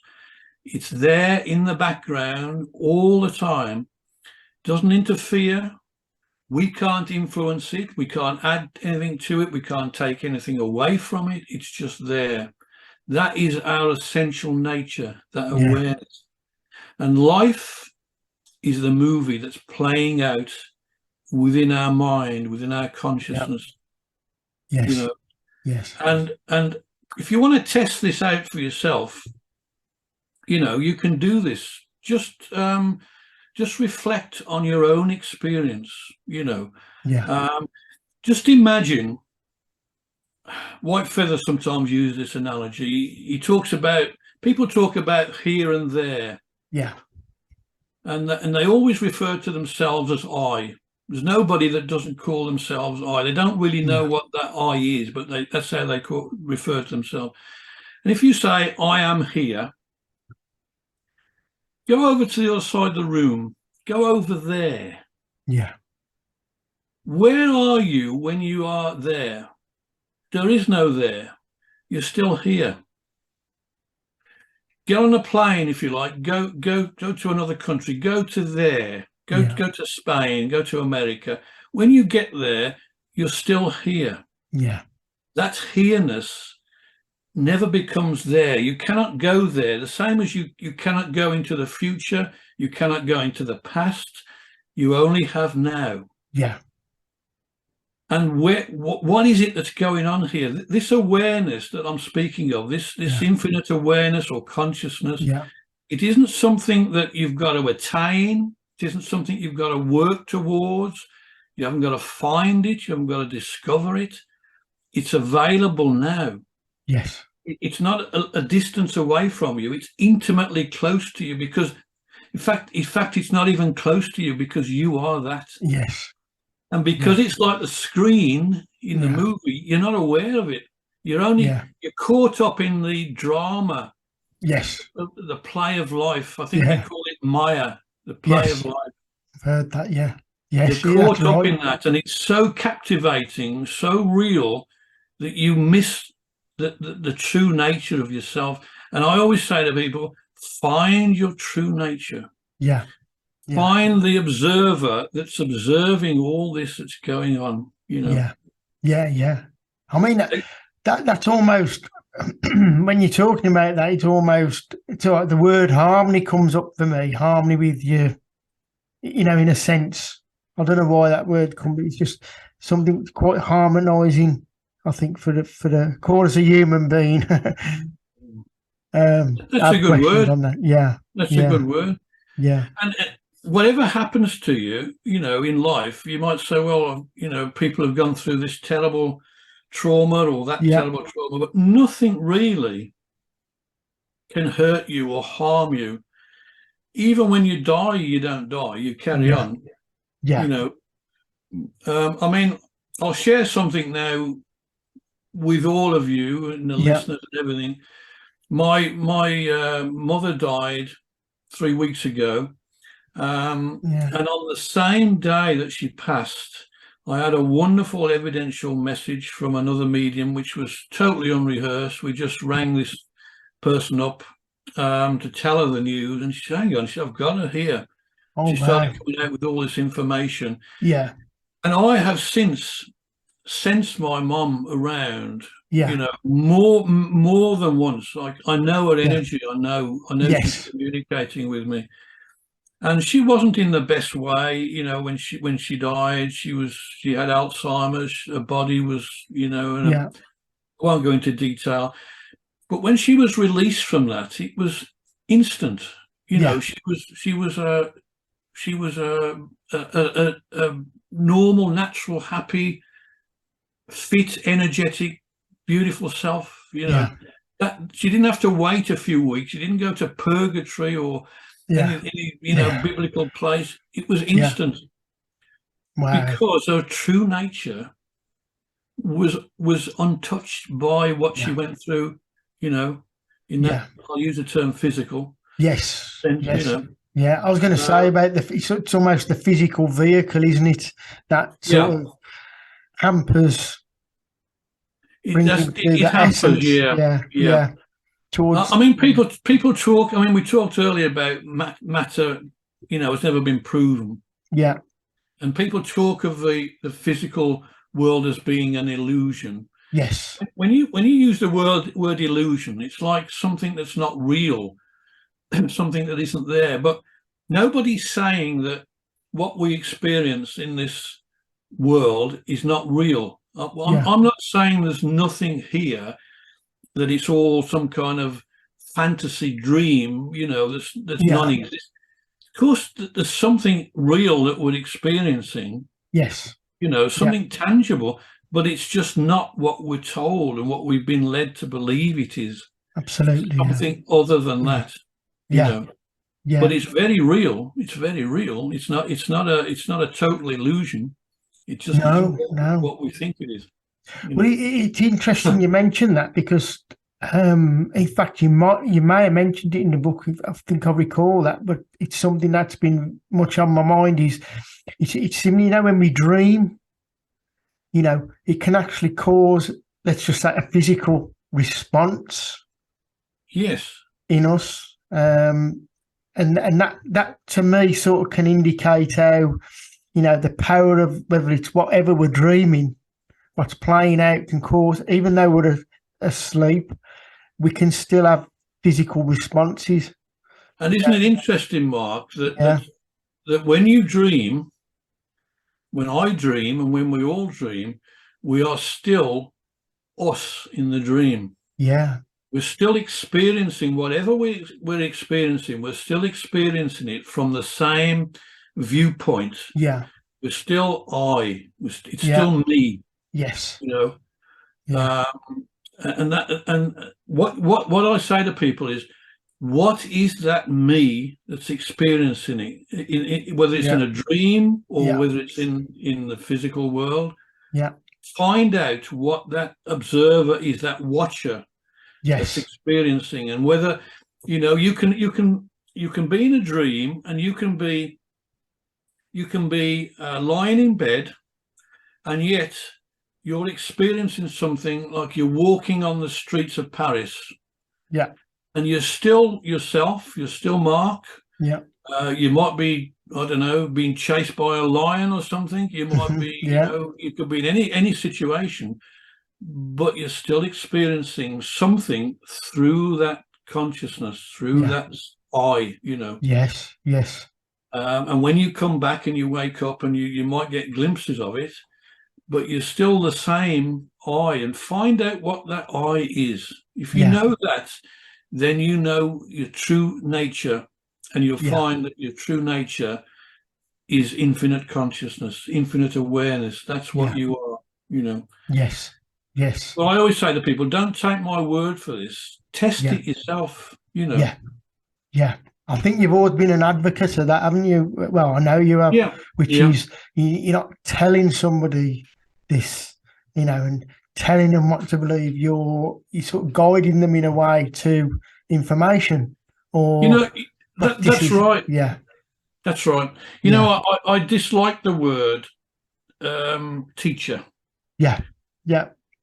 It's there in the background all the time. Doesn't interfere. We can't influence it. We can't add anything to it. We can't take anything away from it. It's just there. That is our essential nature, that awareness. And life is the movie that's playing out within our mind, within our consciousness. Yes. Yes. And if you want to test this out for yourself, you can do this. Just reflect on your own experience. Just imagine. White Feather sometimes uses this analogy. People talk about here and there. Yeah. And they always refer to themselves as I. There's nobody that doesn't call themselves I. They don't really know what that I is, but that's how they refer to themselves. And if you say, I am here, go over to the other side of the room. Go over there. Yeah. Where are you when you are there? There is no there. You're still here. Get on a plane, if you like. Go to another country. Go to there. Go to Spain. Go to America. When you get there, you're still here. Yeah. That here-ness never becomes there. You cannot go there. The same as you cannot go into the future. You cannot go into the past. You only have now. Yeah. And what is it that's going on here? This awareness that I'm speaking of, this infinite awareness or consciousness, it isn't something that you've got to attain. It isn't something you've got to work towards. You haven't got to find it. You haven't got to discover it. It's available now. Yes. It's not a distance away from you. It's intimately close to you, because, in fact, it's not even close to you, because you are that. Yes. And because it's like the screen in the movie, you're not aware of it. You're only you're caught up in the drama. Yes. The play of life. I think they call it Maya, the play of life. I've heard that. Yeah. Yes. You're caught up in that, and it's so captivating, so real, that you miss the true nature of yourself. And I always say to people, find your true nature. Yeah. Find the observer that's observing all this that's going on, you know. Yeah. I mean, that's almost, when you're talking about that, it's like the word harmony comes up for me. Harmony with you, you know, in a sense. I don't know why that word comes, but it's just something that's quite harmonizing, I think, for the core as a human being. That's a good word. On that. Yeah. That's a good word. Yeah. And whatever happens to you, you know, in life, you might say, well, you know, people have gone through this terrible trauma or that terrible trauma, but nothing really can hurt you or harm you. Even when you die, you don't die, you carry on. Yeah. You know, I mean, I'll share something now with all of you and the listeners and everything. My mother died 3 weeks ago. And on the same day that she passed, I had a wonderful evidential message from another medium, which was totally unrehearsed. We just rang this person up to tell her the news, and she said, hang on, I've got her here. She started coming out with all this information. Yeah. And I have since sensed my mum around, Yeah. you know, more than once. Like, I know her energy. I know she's communicating with me. And she wasn't in the best way, you know, when she died. She had Alzheimer's. Her body was, you know, and I won't go into detail. But when she was released from that, it was instant. You know, she was a normal, natural, happy, fit, energetic, beautiful self. You know, that she didn't have to wait a few weeks. She didn't go to purgatory or any biblical place. It was instant. Because her true nature was untouched by what she went through, you know, in that, I'll use the term physical. Yes. Sense, you know. Yeah, I was going to say about it's almost the physical vehicle, isn't it? That sort of hampers. It hampers, yeah. Towards, I mean, people talk. I mean, we talked earlier about matter. You know, it's never been proven. Yeah. And people talk of the physical world as being an illusion. Yes. When you use the word illusion, it's like something that's not real, something that isn't there. But nobody's saying that what we experience in this world is not real. I'm not saying there's nothing here, that it's all some kind of fantasy dream, you know, that's non-existent. Of course, there's something real that we're experiencing. Yes. You know, something tangible, but it's just not what we're told and what we've been led to believe it is. Absolutely. Something other than that. You know. Yeah. But it's very real. It's very real. It's not a total illusion. It's just what we think it is. Well, it's interesting you mentioned that, because in fact you may have mentioned it in the book. I think I recall that, but it's something that's been much on my mind. It's similar, you know, when we dream, you know, it can actually cause let's just say, a physical response Yes. in us. And that to me sort of can indicate how, the power of whether it's whatever we're dreaming, what's playing out can cause, even though we're asleep, we can still have physical responses. And isn't it interesting, Mark, that when you dream, when I dream and when we all dream, we are still us in the dream. Yeah. We're still experiencing whatever we're experiencing. We're still experiencing it from the same viewpoint. Yeah. We're still I. It's still me. Yes. Yeah. And what I say to people is, what is that me that's experiencing it, whether it's in a dream or whether it's in the physical world? Yeah. Find out what that observer is, that watcher that's experiencing, and whether you can be in a dream, and you can be lying in bed, and yet you're experiencing something like you're walking on the streets of Paris. Yeah. And you're still yourself, you're still Mark. Yeah. You might be, I don't know, being chased by a lion or something. You might be, you could be in any situation, but you're still experiencing something through that consciousness, through that I, Yes. Yes. And when you come back and you wake up, and you might get glimpses of it, but you're still the same I, and find out what that I is. If you know that, then you know your true nature, and you'll find that your true nature is infinite consciousness, infinite awareness. That's what you are, Yes. Yes. Well, I always say to people, don't take my word for this. Test it yourself, Yeah. Yeah. I think you've always been an advocate of that, haven't you? Well, I know you have, which is you're not telling somebody this, and telling them what to believe. You're sort of guiding them in a way to information, or that's right. Yeah, that's right. I dislike the word teacher. Yeah.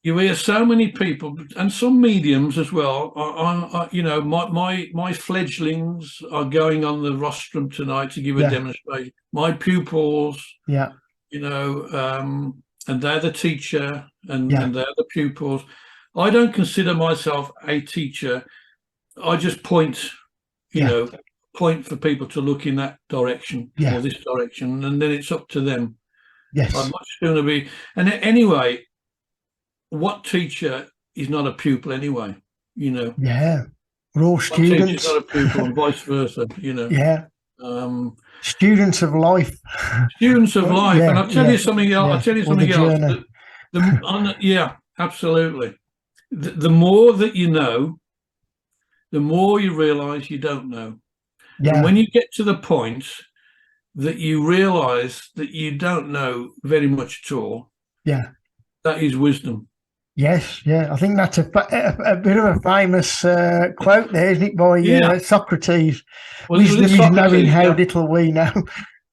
You hear so many people, and some mediums as well. My fledglings are going on the rostrum tonight to give a demonstration. My pupils, and they're the teacher, and they're the pupils. I don't consider myself a teacher. I just point, point for people to look in that direction or this direction, and then it's up to them. Yes. I'd much sooner be. And anyway, what teacher is not a pupil anyway? Yeah. We're all students. Teacher's not a pupil, and vice versa. Yeah. Students of life. Students of life. And I'll tell you something else. I'll tell you something else. Absolutely. The more that you know, the more you realize you don't know. Yeah. And when you get to the point that you realize that you don't know very much at all, that is wisdom. Yes, I think that's a bit of a famous quote there, isn't it, by Socrates? Well, wisdom is knowing how little we know.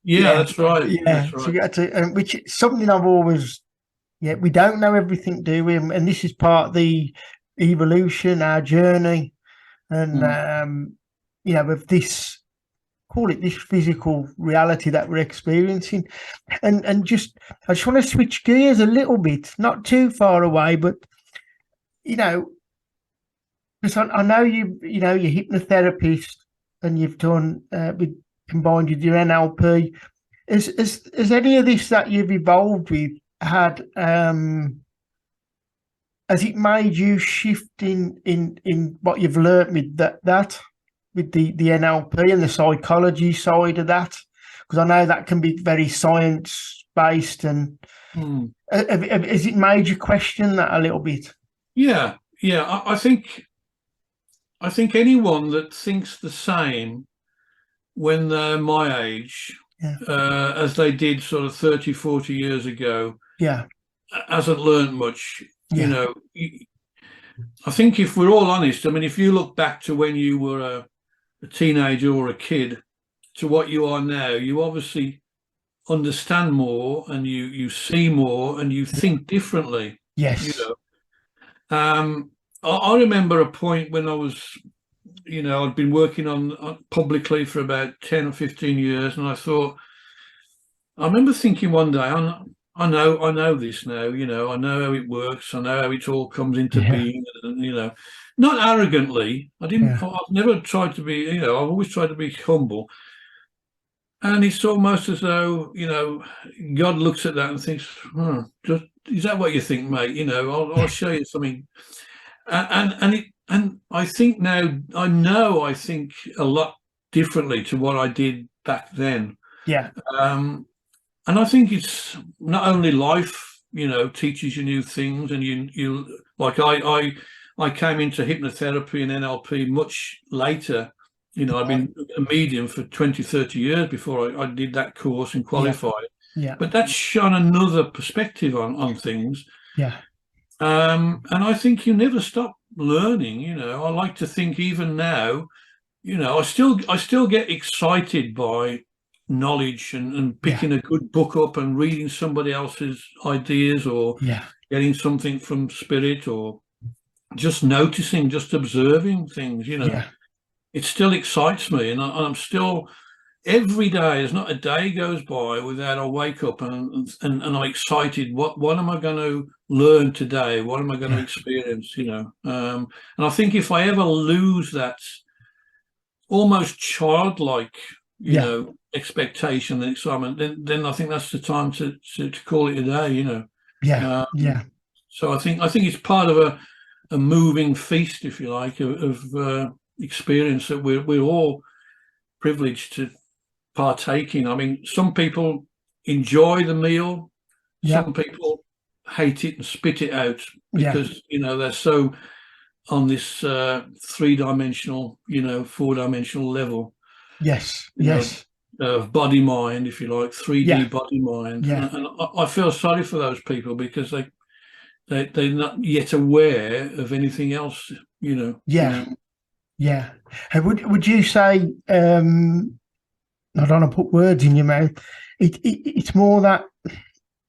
That's right. Yeah, that's right. So you got to, which is something I've always, we don't know everything, do we? And this is part of the evolution, our journey, and of this, call it this physical reality that we're experiencing. And I just want to switch gears a little bit, not too far away, but because I know you're hypnotherapist, and you've done combined with your NLP. Is any of this that you've evolved with has it made you shift in what you've learnt with that? With the NLP and the psychology side of that, because I know that can be very science-based, and has it made you question that a little bit? Yeah. I think anyone that thinks the same when they're my age, as they did sort of 30, 40 years ago, hasn't learned much. I think if we're all honest, I mean, if you look back to when you were a teenager or a kid to what you are now, you obviously understand more, and you see more, and you think differently. Yes. I remember a point when I was, I'd been working on publicly for about 10 or 15 years, and I remember thinking one day, I know this now, I know how it works, I know how it all comes into being, and, not arrogantly. I've never tried to be, I've always tried to be humble. And it's almost as though, God looks at that and thinks, is that what you think, mate? I'll show you something. And I think now, I think a lot differently to what I did back then. Yeah. And I think it's not only life, teaches you new things, and you like I came into hypnotherapy and NLP much later. I've been a medium for 20, 30 years before I did that course and qualified. Yeah. But that's shown another perspective on things. Yeah. And I think you never stop learning. I like to think even now, I still get excited by knowledge and picking a good book up and reading somebody else's ideas, or getting something from spirit, or just noticing, just observing things. It still excites me, and I'm still, every day, there's not a day goes by without I wake up and I'm excited. What am I going to learn today? What am I going to experience? And I think if I ever lose that almost childlike, expectation and excitement, then I think that's the time to call it a day. So I think it's part of a moving feast, if you like, of experience that we're all privileged to partake in. I mean, some people enjoy the meal, some people hate it and spit it out because they're so on this 3-dimensional, 4-dimensional level. Of body mind, if you like, 3D body mind. And I feel sorry for those people because they're not yet aware of anything else. Would you say, I don't want to put words in your mouth, it's more that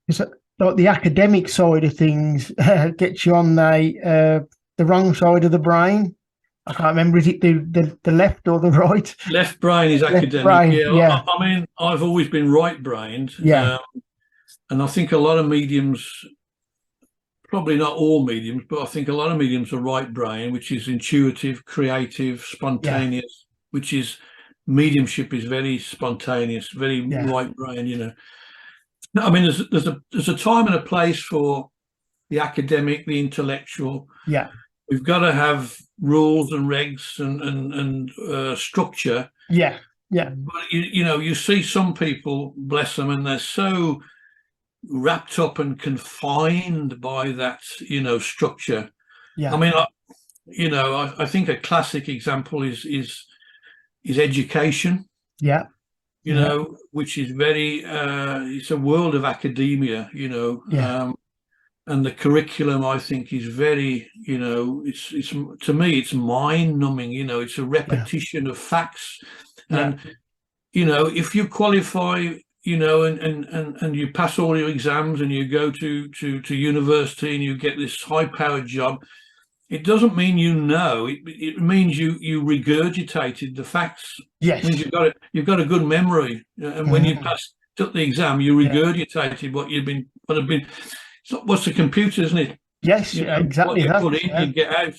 it's like the academic side of things gets you on the wrong side of the brain? I can't remember, is it the left or the right? Left brain is academic. Brain, I mean, I've always been right-brained. And I think a lot of mediums, probably not all mediums, but I think a lot of mediums are right brain, which is intuitive, creative, spontaneous, which is, mediumship is very spontaneous, very right brain. I mean, there's a time and a place for the academic, the intellectual. We've got to have rules and regs and structure. But you see some people, bless them, and they're so wrapped up and confined by that structure. I mean, I think a classic example is education, which is very it's a world of academia, and the curriculum, I think, is very, it's to me, it's mind numbing. It's a repetition of facts. And if you qualify, and you pass all your exams and you go to university and you get this high-powered job, it doesn't mean it means you regurgitated the facts. It means you've got a good memory, and when you took the exam, you regurgitated what have been. So what's the computer, isn't it? Exactly. What you put in, you get out.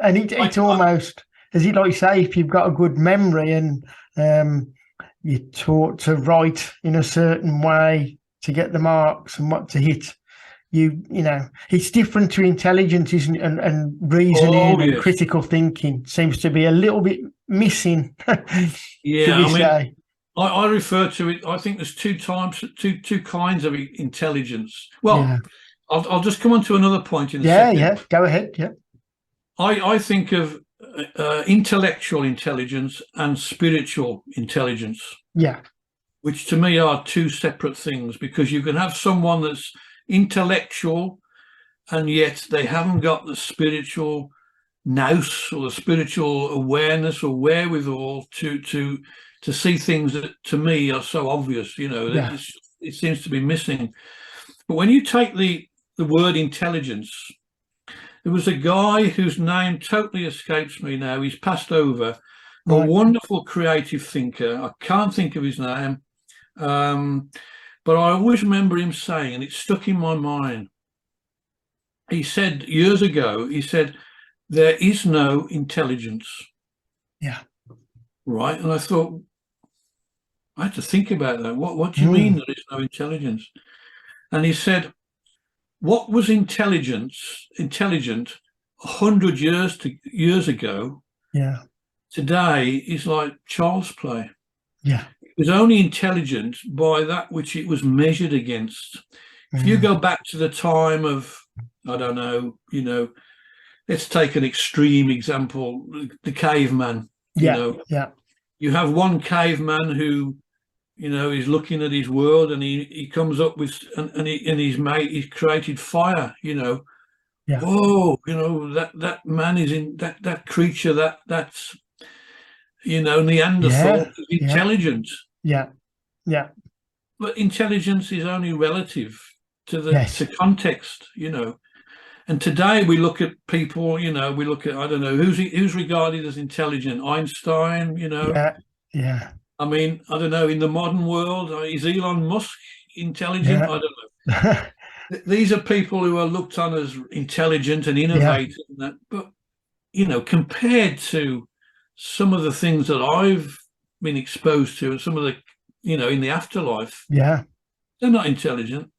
And it's almost, as you like say, if you've got a good memory and you're taught to write in a certain way to get the marks and what to hit, it's different to intelligence, isn't it? And reasoning and critical thinking seems to be a little bit missing. I refer to it, I think there's two kinds of intelligence. Well, I'll just come on to another point in a second. Go ahead. I think of intellectual intelligence and spiritual intelligence, which to me are two separate things, because you can have someone that's intellectual and yet they haven't got the spiritual nous or the spiritual awareness or wherewithal to see things that to me are so obvious. It seems to be missing. But when you take the the word intelligence. There was a guy whose name totally escapes me now. He's passed over. A wonderful creative thinker. I can't think of his name. But I always remember him saying, and it stuck in my mind, he said years ago, he said, there is no intelligence. Yeah. Right. And I thought, I had to think about that. What do you mean there is no intelligence? And he said, what was intelligent 100 years ago, today is like child's play. Yeah. It was only intelligent by that which it was measured against. If you go back to the time of, I don't know, let's take an extreme example, the caveman. You have one caveman who, he's looking at his world, and he comes up with, and he's created fire. Whoa, that man is in that creature that's Neanderthal is intelligent. But intelligence is only relative to to context. And today we look at people, we look at, I don't know, who's regarded as intelligent. Einstein, I mean, I don't know, in the modern world, is Elon Musk intelligent? I don't know. These are people who are looked on as intelligent and innovative, and that, but compared to some of the things that I've been exposed to, and some of the, in the afterlife, they're not intelligent.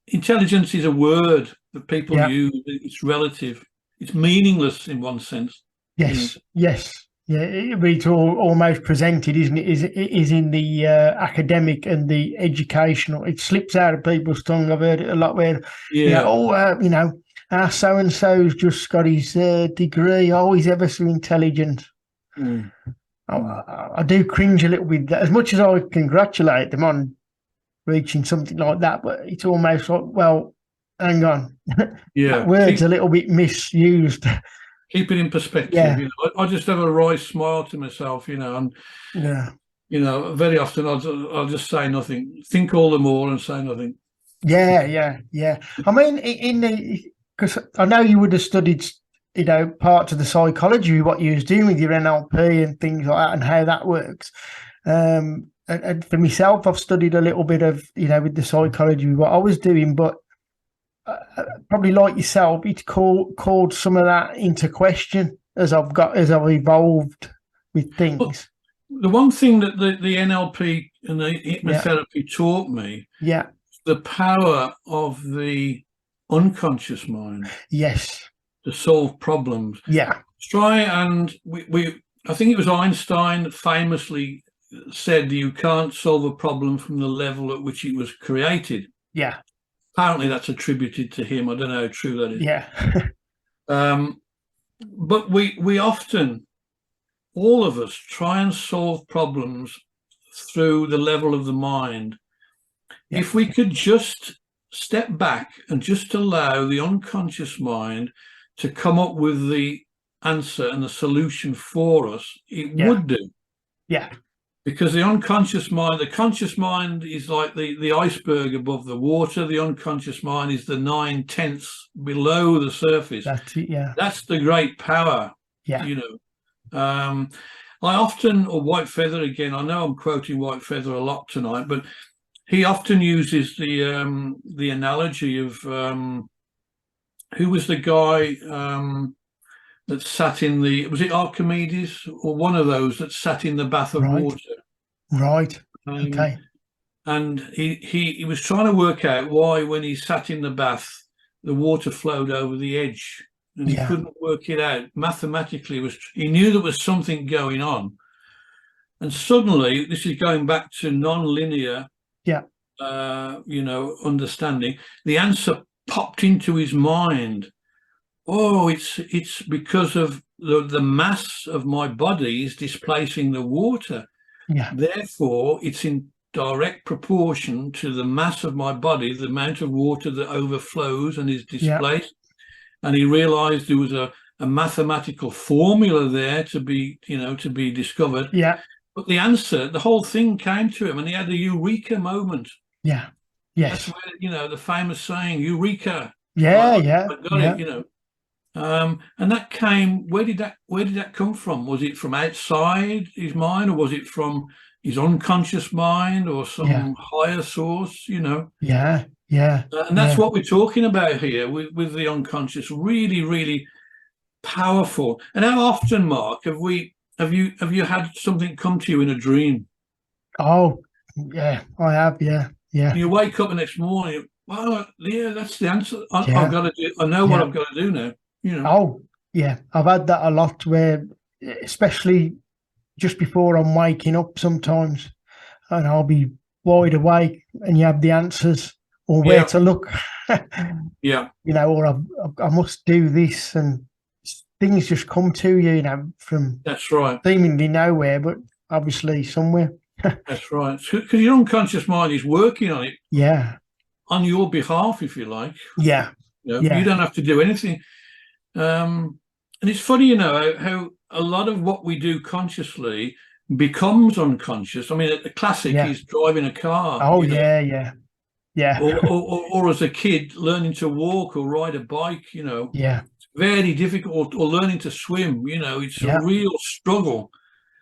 Intelligence is a word that people use. It's relative. It's meaningless in one sense. Yes. Yeah, it's almost presented, isn't it? Is in the academic and the educational. It slips out of people's tongue. I've heard it a lot where, our so-and-so's just got his degree. Oh, he's ever so intelligent. I do cringe a little bit. As much as I congratulate them on reaching something like that, but it's almost like, well, hang on. That word's a little bit misused. Keep it in perspective. I just have a wry smile to myself, and very often I'll just say nothing, think all the more and say nothing. I mean, because I know you would have studied, parts of the psychology, what you was doing with your NLP and things like that, and how that works. And for myself, I've studied a little bit of, with the psychology, what I was doing, but probably like yourself, it's called some of that into question as I've evolved with things. Well, the one thing that the NLP and the hypnotherapy taught me, the power of the unconscious mind, to solve problems. Try and I think it was Einstein that famously said you can't solve a problem from the level at which it was created. Apparently that's attributed to him. I don't know how true that is. But we often, all of us, try and solve problems through the level of the mind. If we could just step back and just allow the unconscious mind to come up with the answer and the solution for us, it would do. Because the unconscious mind, the conscious mind is like the iceberg above the water. The unconscious mind is the 9/10 below the surface. That's it, That's the great power. I often, or White Feather again, I know I'm quoting White Feather a lot tonight, but he often uses the analogy of who was the guy that sat in was it Archimedes or one of those that sat in the bath of water? Okay. And he was trying to work out why, when he sat in the bath, the water flowed over the edge, and he couldn't work it out mathematically. He knew there was something going on, and suddenly, this is going back to non-linear, understanding. The answer popped into his mind. Oh, it's because of the mass of my body is displacing the water. Therefore, it's in direct proportion to the mass of my body, the amount of water that overflows and is displaced. And he realized there was a mathematical formula there to be discovered. But the answer, the whole thing came to him, and he had a eureka moment. That's Yes. where, you know, the famous saying, Eureka, Yeah, yeah, I got yeah, it, you know. And that came, where did that come from? Was it from outside his mind, or was it from his unconscious mind, or yeah, some higher source, you know? yeah, yeah, And that's yeah. what we're talking about here with the unconscious. Really, really powerful. And how often, Mark, have you had something come to you in a dream? Oh, yeah, I have. Yeah, yeah, You wake up the next morning, well, yeah, that's the answer. I've yeah, got to do. I know what yeah. I've got to do now. You know. Oh, yeah. I've had that a lot where, especially just before I'm waking up sometimes, and I'll be wide awake and you have the answers or where Yeah, to look, yeah, or I must do this, and things just come to you, from that's right. seemingly nowhere, but obviously somewhere. That's right. Because your unconscious mind is working on it Yeah, on your behalf, if you like. yeah, You know, you yeah, don't have to do anything. And it's funny, you know, how a lot of what we do consciously becomes unconscious. I mean, the classic yeah. is driving a car, Oh, you know, yeah, yeah, yeah, or as a kid learning to walk or ride a bike, you know, yeah, very difficult, or learning to swim, you know, it's a yeah, real struggle.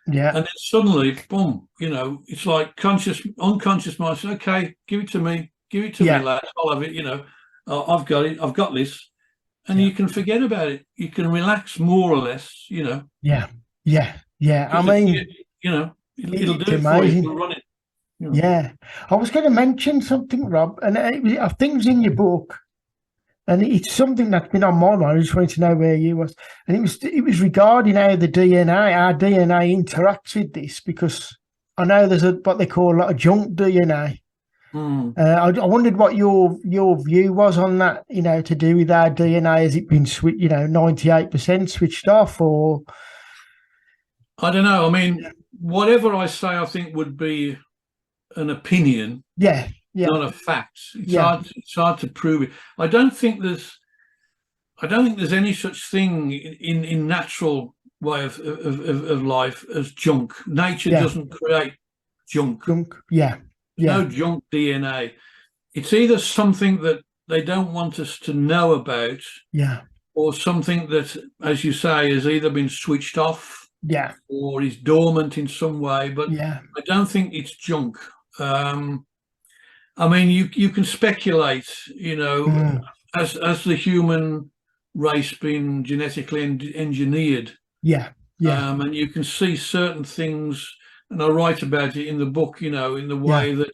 yeah, And then suddenly, boom, you know, it's like unconscious mind says, okay, give it to me, yeah, lad, I'll have it, you know, I've got it, I've got this. And yeah, you can forget about it. You can relax more or less, you know, yeah, yeah, yeah. I because, mean, you know, it'll it's do it for you, amazing. it'll run it, you know. Yeah. I was going to mention something, Rob, and I think it was in your book, and it's something that's been on my mind. I just wanted to know where you was, and it was regarding how our DNA interacts with this, because I know there's what they call a lot of junk DNA. Mm. I wondered what your view was on that. To do with our DNA. Has it been 98% switched off, or I don't know. I mean, whatever I say, I think would be an opinion, yeah, yeah, not a fact. yeah, It's hard to prove it. I don't think there's any such thing in natural way of life as junk. Nature yeah, doesn't create junk. junk, yeah, There's yeah, no junk DNA. It's either something that they don't want us to know about, yeah, or something that, as you say, has either been switched off yeah, or is dormant in some way. But yeah, I don't think it's junk. Um, I mean, you can speculate, you know, mm, as the human race been genetically engineered, yeah, yeah, and you can see certain things, and I write about it in the book, you know, in the yeah, way that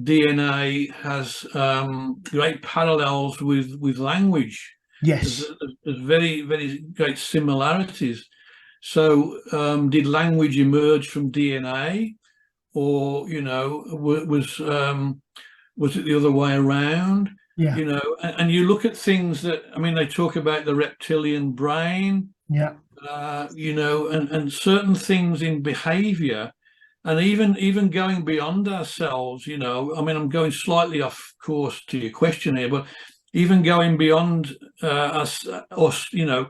DNA has great parallels with language. There's, yes, there's very, very great similarities. So, did language emerge from DNA, or was it the other way around? yeah, You know, and you look at things that, I mean, they talk about the reptilian brain, yeah, and certain things in behavior, and even going beyond ourselves, you know. I mean, I'm going slightly off course to your question here, but even going beyond us, you know,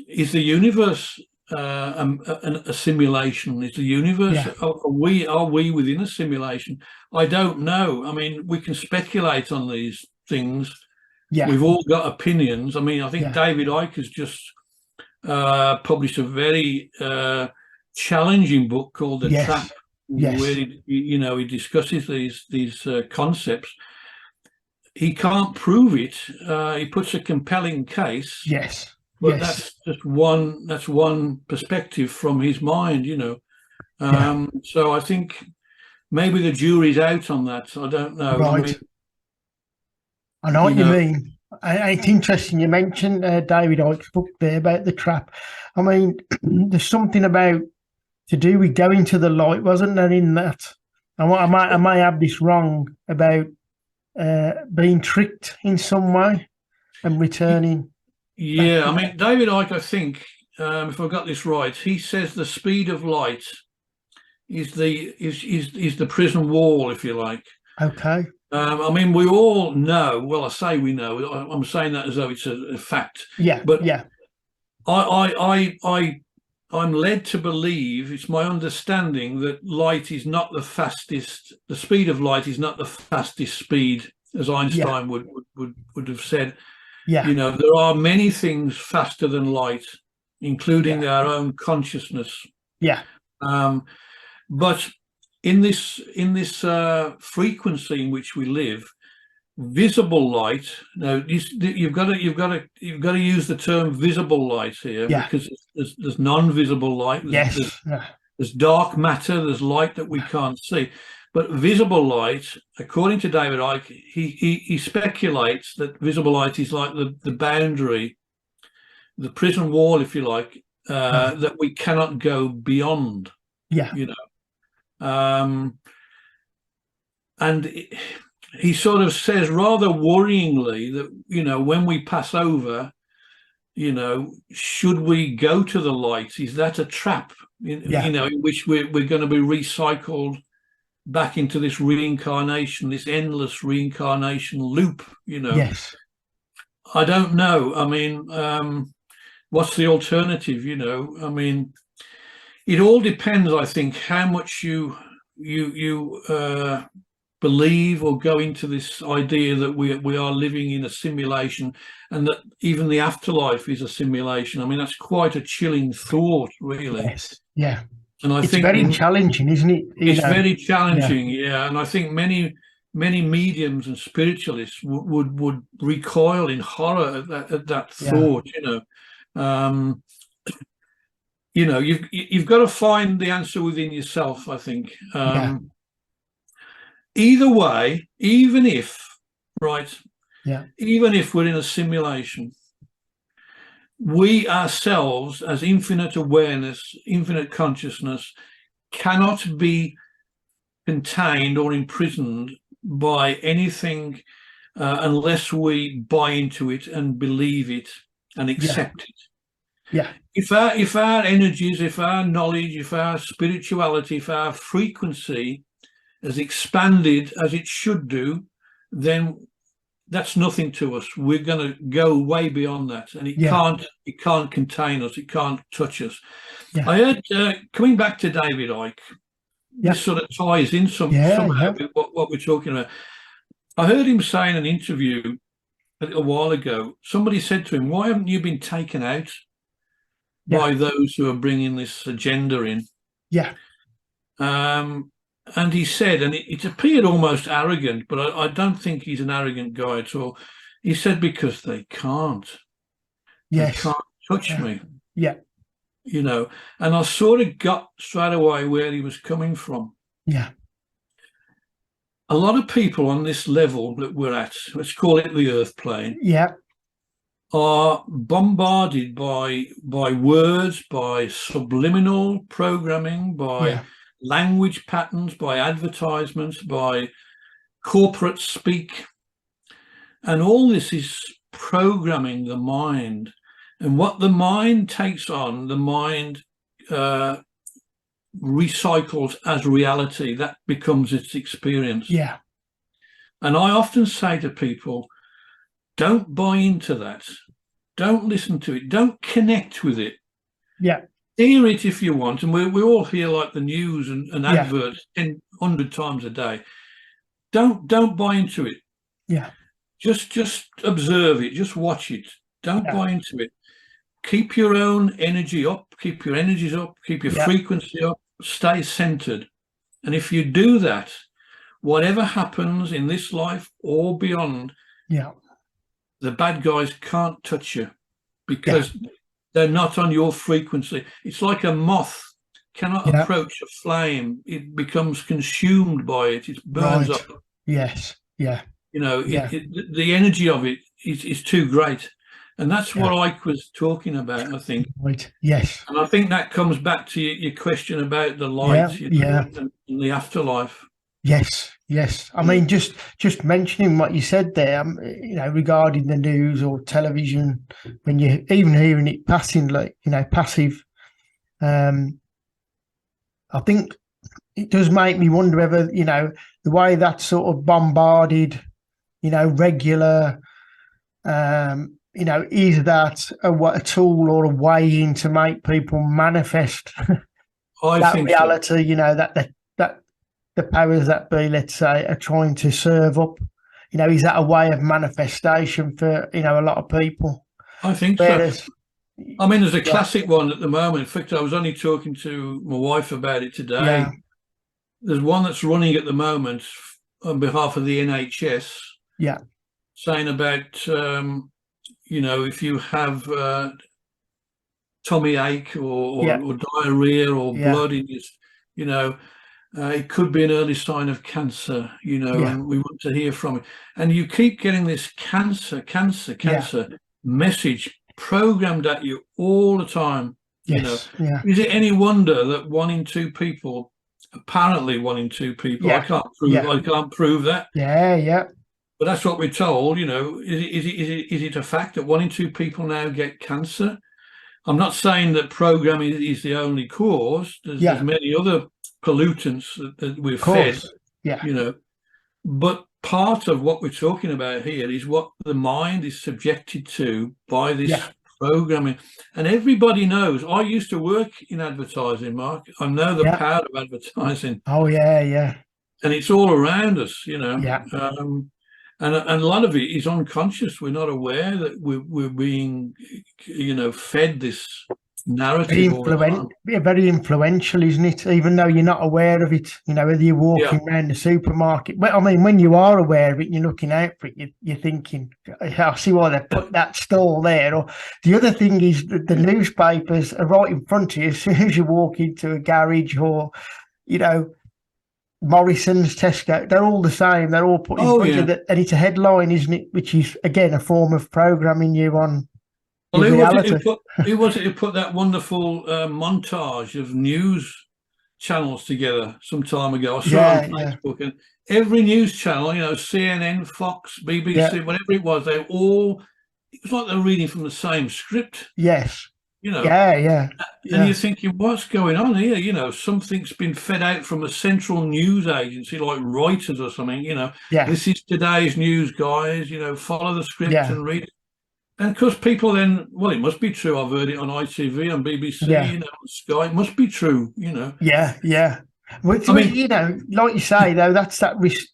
is the universe a simulation? Is the universe, yeah, are we within a simulation? I don't know. I mean, we can speculate on these things. yeah, We've all got opinions. I mean, I think yeah, David Icke has just published a very challenging book called The Trap, yes, where yes, he discusses these concepts. He can't prove it. He puts a compelling case, yes, but yes, that's just one perspective from his mind, you know. yeah, So I think maybe the jury's out on that. I don't know. I right. mean, I know you what you know, mean. It's interesting you mentioned David Icke's book there about the trap. I mean, there's something about to do with going to the light, wasn't there, in that? I may have this wrong about being tricked in some way and returning back yeah. to I that. mean, David Icke, I think, if I got this right, he says the speed of light is the prison wall, if you like. Okay. I mean, we all know. Well, I say we know. I'm saying that as though it's a fact. Yeah. But Yeah. I I'm led to believe, it's my understanding that light is not the fastest, the speed of light is not the fastest speed, as Einstein would have said. Yeah. You know, there are many things faster than light, including our own consciousness. Yeah. But in this frequency in which we live, visible light. Now you've got to use the term visible light here, because there's non-visible light. There's dark matter. There's light that we can't see. But visible light, according to David Icke, he speculates that visible light is like the boundary, the prison wall, if you like, that we cannot go beyond. Yeah. You know, and he sort of says rather worryingly that, you know, when we pass over, you know, should we go to the light? Is that a trap, you know, in which we're going to be recycled back into this reincarnation, this endless reincarnation loop, you know? Yes. I don't know. I mean, what's the alternative, you know? I mean, it all depends, I think, how much you believe or go into this idea that we are living in a simulation, and that even the afterlife is a simulation. I mean, that's quite a chilling thought, really. Yes. Yeah. And I it's think very challenging, isn't it? It's very challenging, yeah. And I think many mediums and spiritualists would recoil in horror at that thought. You know, you've got to find the answer within yourself, I think. Either way, even if we're in a simulation, we ourselves, as infinite awareness, infinite consciousness, cannot be contained or imprisoned by anything unless we buy into it and believe it and accept it. Yeah. If our energies, if our knowledge, if our spirituality, if our frequency has expanded as it should do, then that's nothing to us. We're going to go way beyond that, and it can't contain us. It can't touch us. I heard, coming back to David Icke, this sort of ties in somehow with what we're talking about. I heard him say in an interview a little while ago, somebody said to him, "Why haven't you been taken out by those who are bringing this agenda in?" And he said, and it appeared almost arrogant, but I don't think he's an arrogant guy at all. He said, because they can't. They can't touch me. You know, and I sort of got straight away where he was coming from. A lot of people on this level that we're at, let's call it the earth plane, are bombarded by words, by subliminal programming, by language patterns, by advertisements, by corporate speak. And all this is programming the mind. And what the mind takes on, the mind recycles as reality. That becomes its experience. And I often say to people, don't buy into that. Don't listen to it. Don't connect with it. Hear it if you want, and we all hear like the news and adverts 100 times a day. Don't buy into it. Just observe it. Just watch it. Don't buy into it. Keep your own energy up. Keep your energies up. Keep your frequency up. Stay centered. And if you do that, whatever happens in this life or beyond, the bad guys can't touch you, because they're not on your frequency. It's like a moth cannot approach a flame. It becomes consumed by it. It burns up. You know, the energy of it is too great. And that's what Icke was talking about, I think. And I think that comes back to your question about the light and the afterlife. I mean, just mentioning what you said there, you know, regarding the news or television, when you're even hearing it passing, like, you know, passive, I think it does make me wonder whether, you know, the way that's sort of bombarded, you know, regular you know, is that a tool or a way in to make people manifest I that think so. reality? You know, that the powers that be, let's say, are trying to serve up. You know, is that a way of manifestation for, you know, a lot of people? I think so. Whereas, I mean, there's a yeah, classic one at the moment. In fact, I was only talking to my wife about it yeah, today. There's one that's running at the moment on behalf of the NHS, yeah, saying about, you know, if you have tummy ache yeah, or diarrhea or yeah, blood in your, you know, it could be an early sign of cancer, you know, yeah, and we want to hear from it. And you keep getting this cancer yeah, message programmed at you all the time, you know. yes, yeah, Is it any wonder that apparently one in two people, yeah, yeah, I can't prove that, yeah, yeah, but that's what we're told, you know. Is it a fact that one in two people now get cancer? I'm not saying that programming is the only cause. There's yeah, many other pollutants that we're of fed, course, yeah, you know. But part of what we're talking about here is what the mind is subjected to by this yeah, programming. And everybody knows. I used to work in advertising, Mark. I know the yeah, power of advertising, oh yeah, yeah, and it's all around us, you know. yeah. And a lot of it is unconscious. We're not aware that we're being, you know, fed this Very narrative all the time. very influential, isn't it? Even though you're not aware of it, you know, whether you're Yeah. walking around the supermarket. Well, I mean, when you are aware of it, you're looking out for it. You're thinking, I see why they put that stall there. Or the other thing is that the newspapers are right in front of you as soon as you walk into a garage or, you know, Morrison's, Tesco. They're all the same. They're all put in Oh, front of yeah. you. And it's a headline, isn't it? Which is again a form of programming you on Well, your reality. who was it who put that wonderful montage of news channels together some time ago? I saw it on Yeah, yeah, Facebook, and every news channel, you know, CNN, Fox, yeah, BBC, whatever it was, it was like they were reading from the same script, yes, you know. yeah, yeah, And you're yeah, thinking, what's going on here? You know, something's been fed out from a central news agency like Reuters or something, you know. yeah, This is today's news, guys, you know, follow the script yeah, and read it. And of course, people then, well, it must be true. I've heard it on ITV, on BBC, yeah, you know, on Sky. It must be true, you know. yeah, yeah. Which, I mean, you know, like you say though, that's that risk.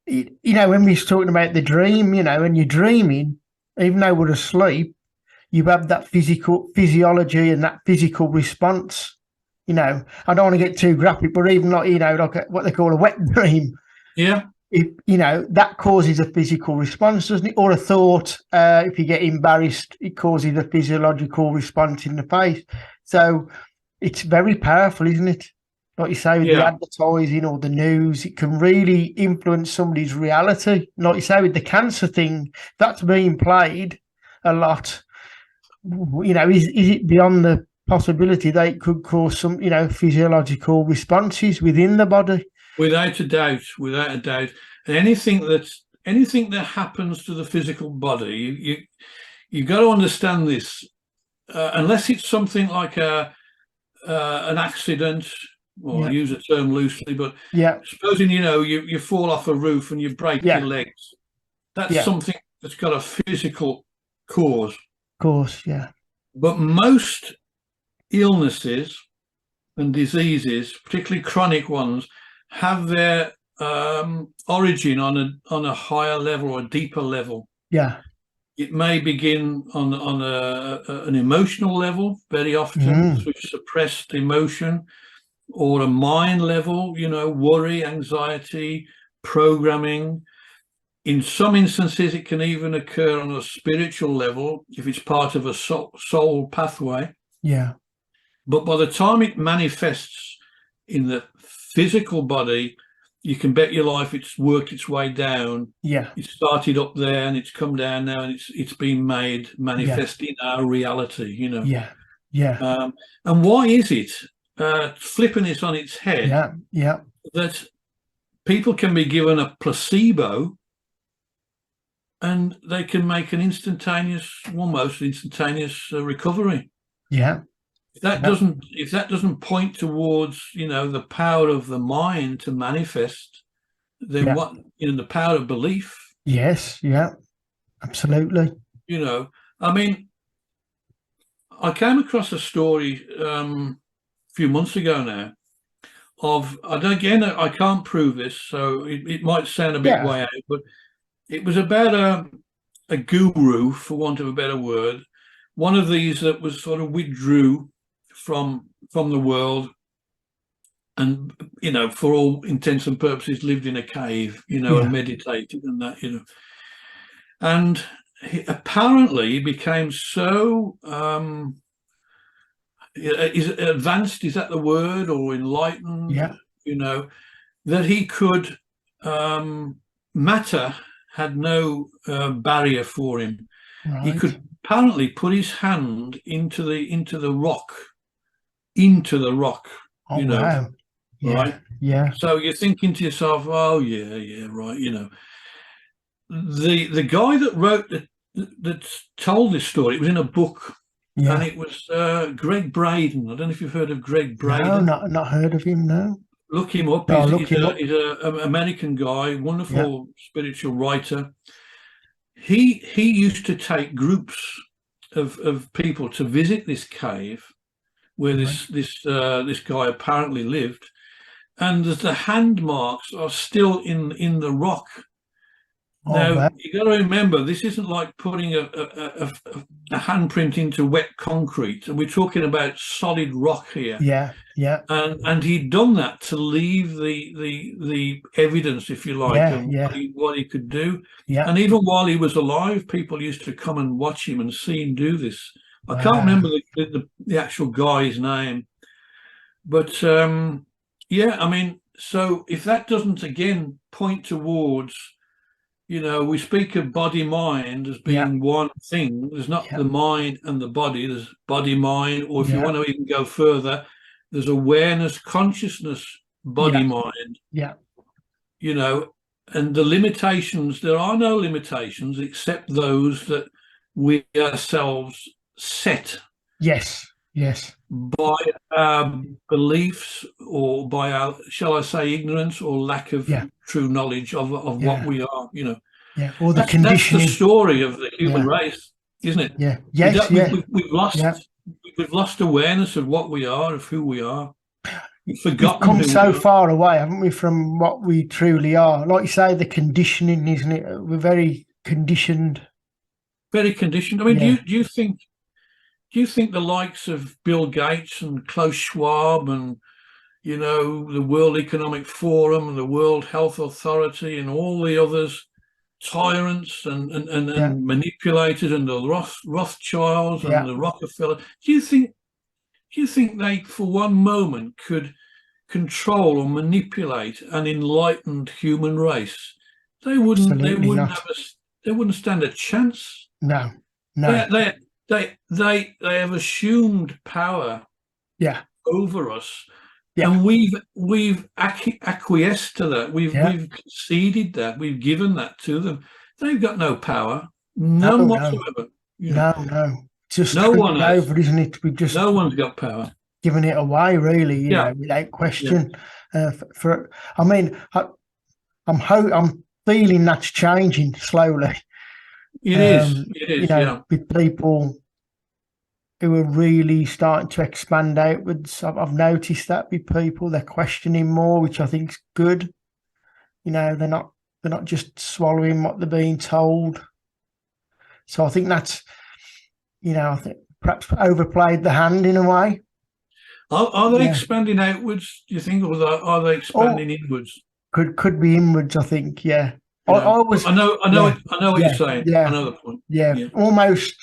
You know, when we was talking about the dream, you know, and you're dreaming, even though we're asleep, you have that physiology and that physical response. You know, I don't want to get too graphic, but even like, you know, like what they call a wet dream, yeah, if you know, that causes a physical response, doesn't it? Or a thought, if you get embarrassed, it causes a physiological response in the face. So it's very powerful, isn't it? Like you say, with the yeah. advertising or the news, it can really influence somebody's reality. Like you say, with the cancer thing, that's being played a lot. You know, is it beyond the possibility that it could cause some, you know, physiological responses within the body? Without a doubt, without a doubt. And anything that happens to the physical body, you got to understand this. Unless it's something like an accident, well, I Yeah, use the term loosely, but yeah, supposing, you know, you fall off a roof and you break yeah, your legs, that's yeah, of something that's got a physical cause. course, yeah, But most illnesses and diseases, particularly chronic ones, have their origin on a higher level or a deeper level. yeah, It may begin on an emotional level, very often mm, through suppressed emotion, or a mind level, you know, worry, anxiety, programming. In some instances, it can even occur on a spiritual level if it's part of a soul pathway. yeah, But by the time it manifests in the physical body, you can bet your life it's worked its way down. yeah, It started up there and it's come down now, and it's been made yeah, manifest in our reality, you know. yeah, yeah, And why is it, flipping this on its head, yeah, yeah, that people can be given a placebo and they can make an almost instantaneous recovery? yeah, yeah, If that doesn't point towards, you know, the power of the mind to manifest, then yeah, what, you know, the power of belief, yes, yeah, absolutely. you know, I mean, I came across a story a few months ago now of, again, I can't prove this, so it might sound a bit way out, but it was about a guru, for want of a better word, one of these that was sort of withdrew from the world, and, you know, for all intents and purposes, lived in a cave, you know, and meditated and that, you know. And he apparently became so is advanced, is that the word, or enlightened, you know, that he could, matter had no barrier for him. He could apparently put his hand into the rock, you know. Wow. Right? Yeah. So you're thinking to yourself, oh yeah, right, you know. The guy that wrote that told this story, it was in a book, and it was Greg Braden. I don't know if you've heard of Greg Braden. No, not heard of him, no. Look him up. He's an American guy, wonderful spiritual writer. He used to take groups of people to visit this cave where this guy apparently lived, and the hand marks are still in the rock. Now, you got to remember, this isn't like putting a handprint into wet concrete, and we're talking about solid rock here. And he'd done that to leave the evidence, if you like, of what he could do. And even while he was alive, people used to come and watch him and see him do this. I can't remember the actual guy's name, but yeah, I mean, so if that doesn't again point towards, you know, we speak of body mind as being one thing. There's not the mind and the body. There's body mind, or if you want to even go further, there's awareness, consciousness, body mind. You know, and the limitations, there are no limitations except those that we ourselves set. By our beliefs, or by our, shall I say, ignorance or lack of true knowledge of what we are, you know. Or the conditioning. That's the story of the human race, isn't it? We've lost awareness of what we are, of who we are. We've forgotten. We've come so far away, haven't we, from what we truly are? Like you say, the conditioning, isn't it? We're very conditioned. Very conditioned. I mean, do you think the likes of Bill Gates and Klaus Schwab and, you know, the World Economic Forum and the World Health Authority and all the others, tyrants and manipulators, and the Rothschilds and the Rockefeller, do you think they for one moment could control or manipulate an enlightened human race? They wouldn't. They wouldn't stand a chance. No. They have assumed power over us, and we've acquiesced to that. We've conceded that. We've given that to them. They've got no power, none whatsoever. No. Just no one has. Over, isn't it? We've just no one's got power. Given it away, really. You know, without question. I mean, I'm feeling that's changing slowly. It is, you know, with people who are really starting to expand outwards. I've noticed that with people, they're questioning more, which I think is good. You know, they're not just swallowing what they're being told. So I think that's, you know, I think perhaps overplayed the hand in a way. Are they expanding outwards, do you think, or are they expanding inwards? Could be inwards, I think. I know what you're saying. I know the point. Almost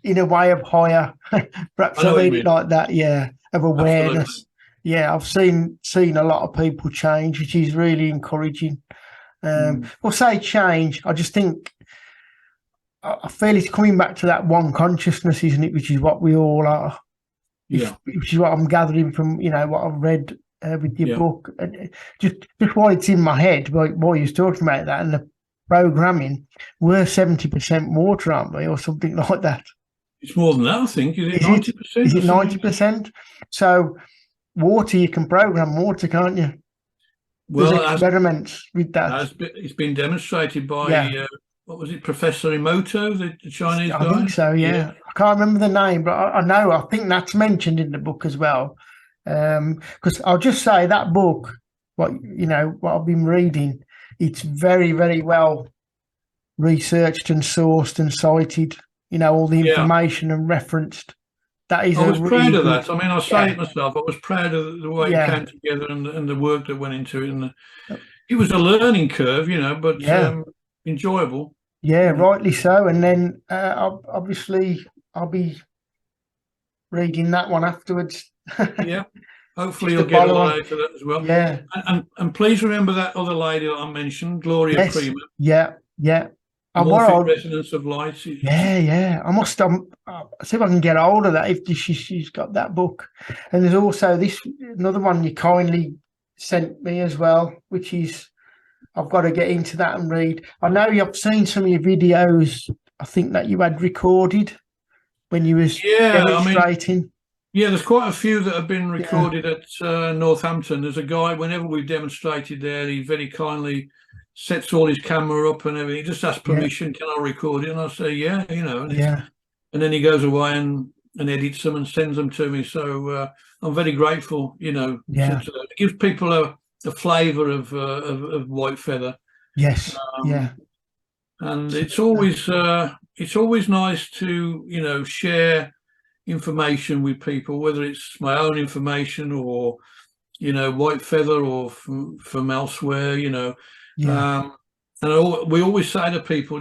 in a way of higher, perhaps I mean it like that, of awareness. Absolutely. I've seen a lot of people change, which is really encouraging. Well, say change, I just think, I feel it's coming back to that one consciousness, isn't it, which is what we all are. Which is what I'm gathering from, you know, what I've read with your book. Just while it's in my head, while you're talking about that and the programming, we're 70% water, aren't we, or something like that? It's more than that, I think. Is it 90%? Is it 90%? So water, you can program water, can't you? Well, there's experiments with that. It's been demonstrated by what was it, Professor Emoto, the Chinese guy? I think so, yeah. I can't remember the name, but I know, I think that's mentioned in the book as well. Because I'll just say that book, what I've been reading, it's very, very well researched and sourced and cited, all the information and referenced. That is I was proud really of good. that. I mean, I say it myself. I was proud of the way it Yeah. came together and the work that went into it. And it was a learning curve, but Yeah. enjoyable. Yeah, rightly so. And then obviously I'll be reading that one afterwards. Yeah. Hopefully Just you'll to get a follow lot on. out of that as well. Yeah. And please remember that other lady that I mentioned, Gloria Yes. Prima. Yeah. And Morphic Resonance of Light. I must see if I can get hold of that if she's got that book. And there's also another one you kindly sent me as well, which is I've got to get into that and read. I know you've seen some of your videos, I think, that you had recorded when you was demonstrating. There's quite a few that have been recorded at Northampton. There's a guy, whenever we've demonstrated there, he very kindly sets all his camera up and everything. He just asks permission, can I record it? And I say, and then he goes away and edits them and sends them to me. So I'm very grateful, it gives people a flavour of White Feather. Yes. And it's always nice to, share information with people, whether it's my own information or, White Feather or from elsewhere, and we always say to people,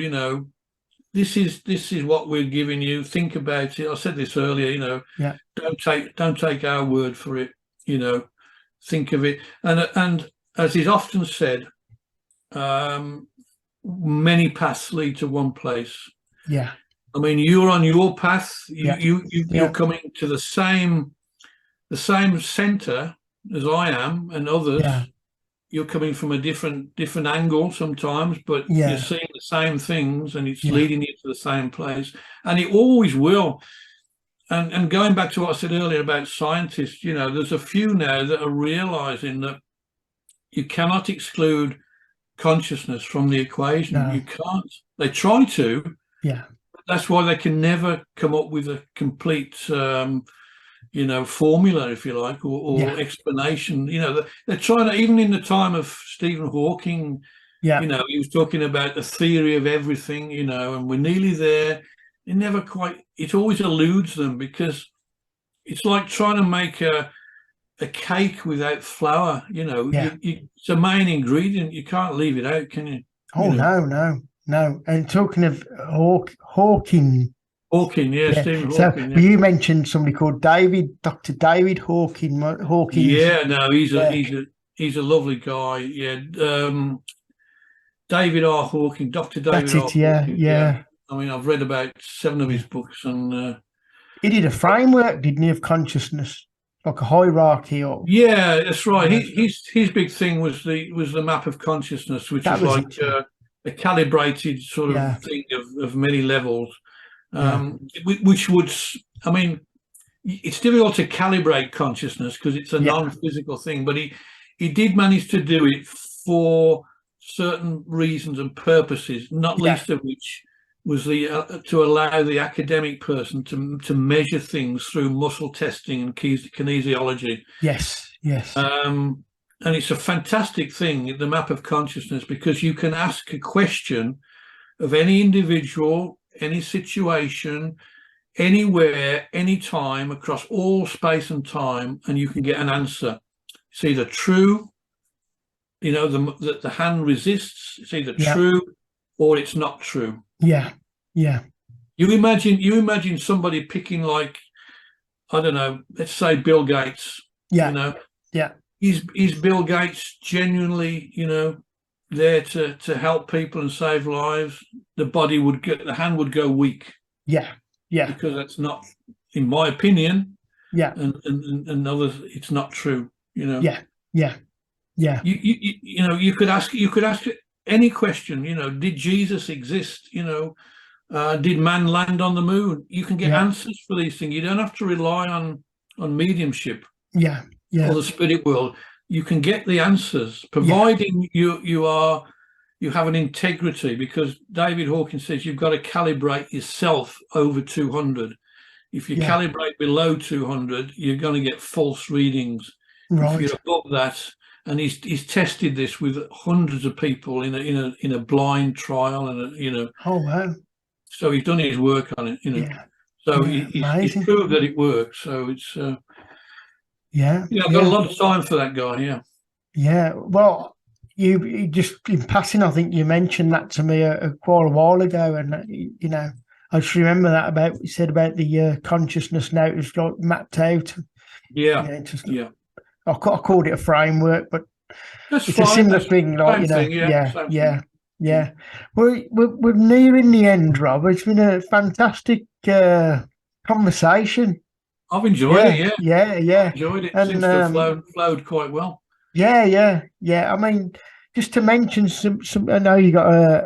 this is what we're giving you. Think about it. I said this earlier, don't take our word for it. Think of it. And as is often said, many paths lead to one place. Yeah. I mean, you're on your path. You're coming to the same center as I am, and others. Yeah. You're coming from a different angle sometimes, but you're seeing the same things, and it's leading you to the same place, and it always will. And going back to what I said earlier about scientists, there's a few now that are realizing that you cannot exclude consciousness from the equation. No. You can't. They try to. Yeah. That's why they can never come up with a complete formula, if you like, or explanation. They're trying to, even in the time of Stephen Hawking, he was talking about the theory of everything, and we're nearly there. It always eludes them, because it's like trying to make a cake without flour. It's a main ingredient. You can't leave it out, can you? Oh, no. And talking of Hawking, Stephen Hawking. You mentioned somebody called Dr. David Hawking. Yeah, no, he's a lovely guy. Yeah, David R. Hawking, Dr. David R. Hawking. Yeah. I mean, I've read about 7 of his books, and he did a framework, didn't he, of consciousness, like a hierarchy? Yeah, that's right. His big thing was the map of consciousness, which is like a calibrated sort of thing of many levels. Which would, I mean, it's difficult to calibrate consciousness because it's a non-physical thing, but he did manage to do it for certain reasons and purposes, not least of which was to allow the academic person to measure things through muscle testing and kinesiology. Yes. And it's a fantastic thing, the map of consciousness, because you can ask a question of any individual, any situation, anywhere, anytime, across all space and time, and you can get an answer. It's either true, the hand resists, it's either true or it's not true. Yeah. You imagine somebody picking, like, I don't know, let's say Bill Gates. Is Bill Gates genuinely, there to help people and save lives? The hand would go weak. Yeah. Because that's not, in my opinion. Yeah. And others, it's not true. Yeah. You could ask any question. Did Jesus exist? Did man land on the moon? You can get answers for these things. You don't have to rely on mediumship. Or the spirit world. You can get the answers, providing you are you have an integrity, because David Hawkins says you've got to calibrate yourself over 200. If you calibrate below 200, you're going to get false readings. Right. If you're above that, and he's tested this with hundreds of people in a blind trial, and Oh wow. so he's done his work on it, So he's proved that it works. So it's I've got a lot of time for that guy. Yeah. Well, you just in passing, I think you mentioned that to me quite a while ago, and I just remember that about you said about the consciousness now. It was like mapped out. I called it a framework, but it's a similar thing. Like yeah. We're nearing the end, Rob. It's been a fantastic conversation. I've enjoyed it. Yeah. I've enjoyed it. It seems to have flowed quite well. Yeah. I mean, just to mention some. I know you got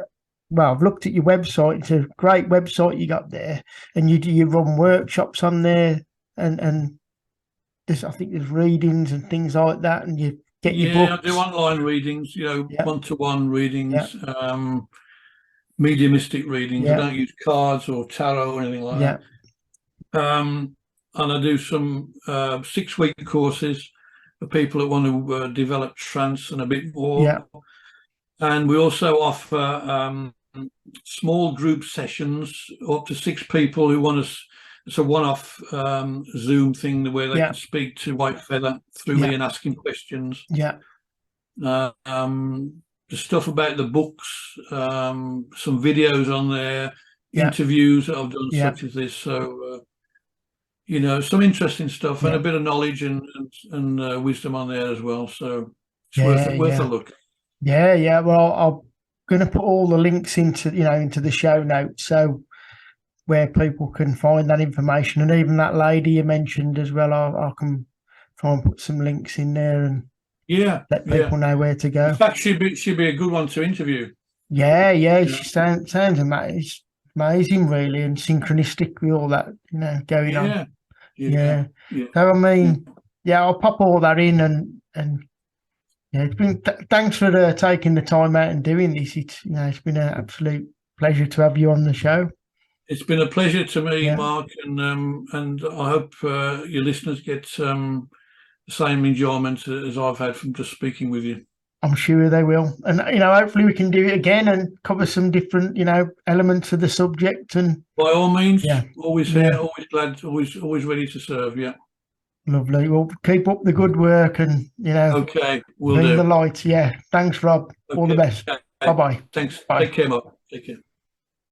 I've looked at your website. It's a great website you got there, and you run workshops on there, and there's, I think there's readings and things like that, and you get your books. I do online readings, one-to-one readings, mediumistic readings. I don't use cards or tarot or anything like that. And I do some 6-week courses for people that want to develop trance and a bit more. And we also offer small group sessions up to 6 people who want us. It's a one-off Zoom thing where they can speak to White Feather through me and ask him questions. The stuff about the books, some videos on there, interviews that I've done such as this. So, some interesting stuff and a bit of knowledge and wisdom on there as well. So it's worth a look. Yeah. Well, I'm going to put all the links into the show notes, so where people can find that information, and even that lady you mentioned as well. I can try and put some links in there and let people know where to go. In fact, she'd be a good one to interview. Yeah. She sounds amazing, really, and synchronistic with all that going on. So I mean, I'll pop all that in, and it's been thanks for taking the time out and doing this. It's been an absolute pleasure to have you on the show. It's been a pleasure to me, Mark, and I hope your listeners get the same enjoyment as I've had from just speaking with you. I'm sure they will, and hopefully we can do it again and cover some different elements of the subject. And by all means, always here, always glad, always ready to serve. Yeah, lovely. Well, keep up the good work, and okay, we'll bring do the light. Thanks, Rob. All the best. Bye bye. Thanks. Bye. Take care, Mark. Take care.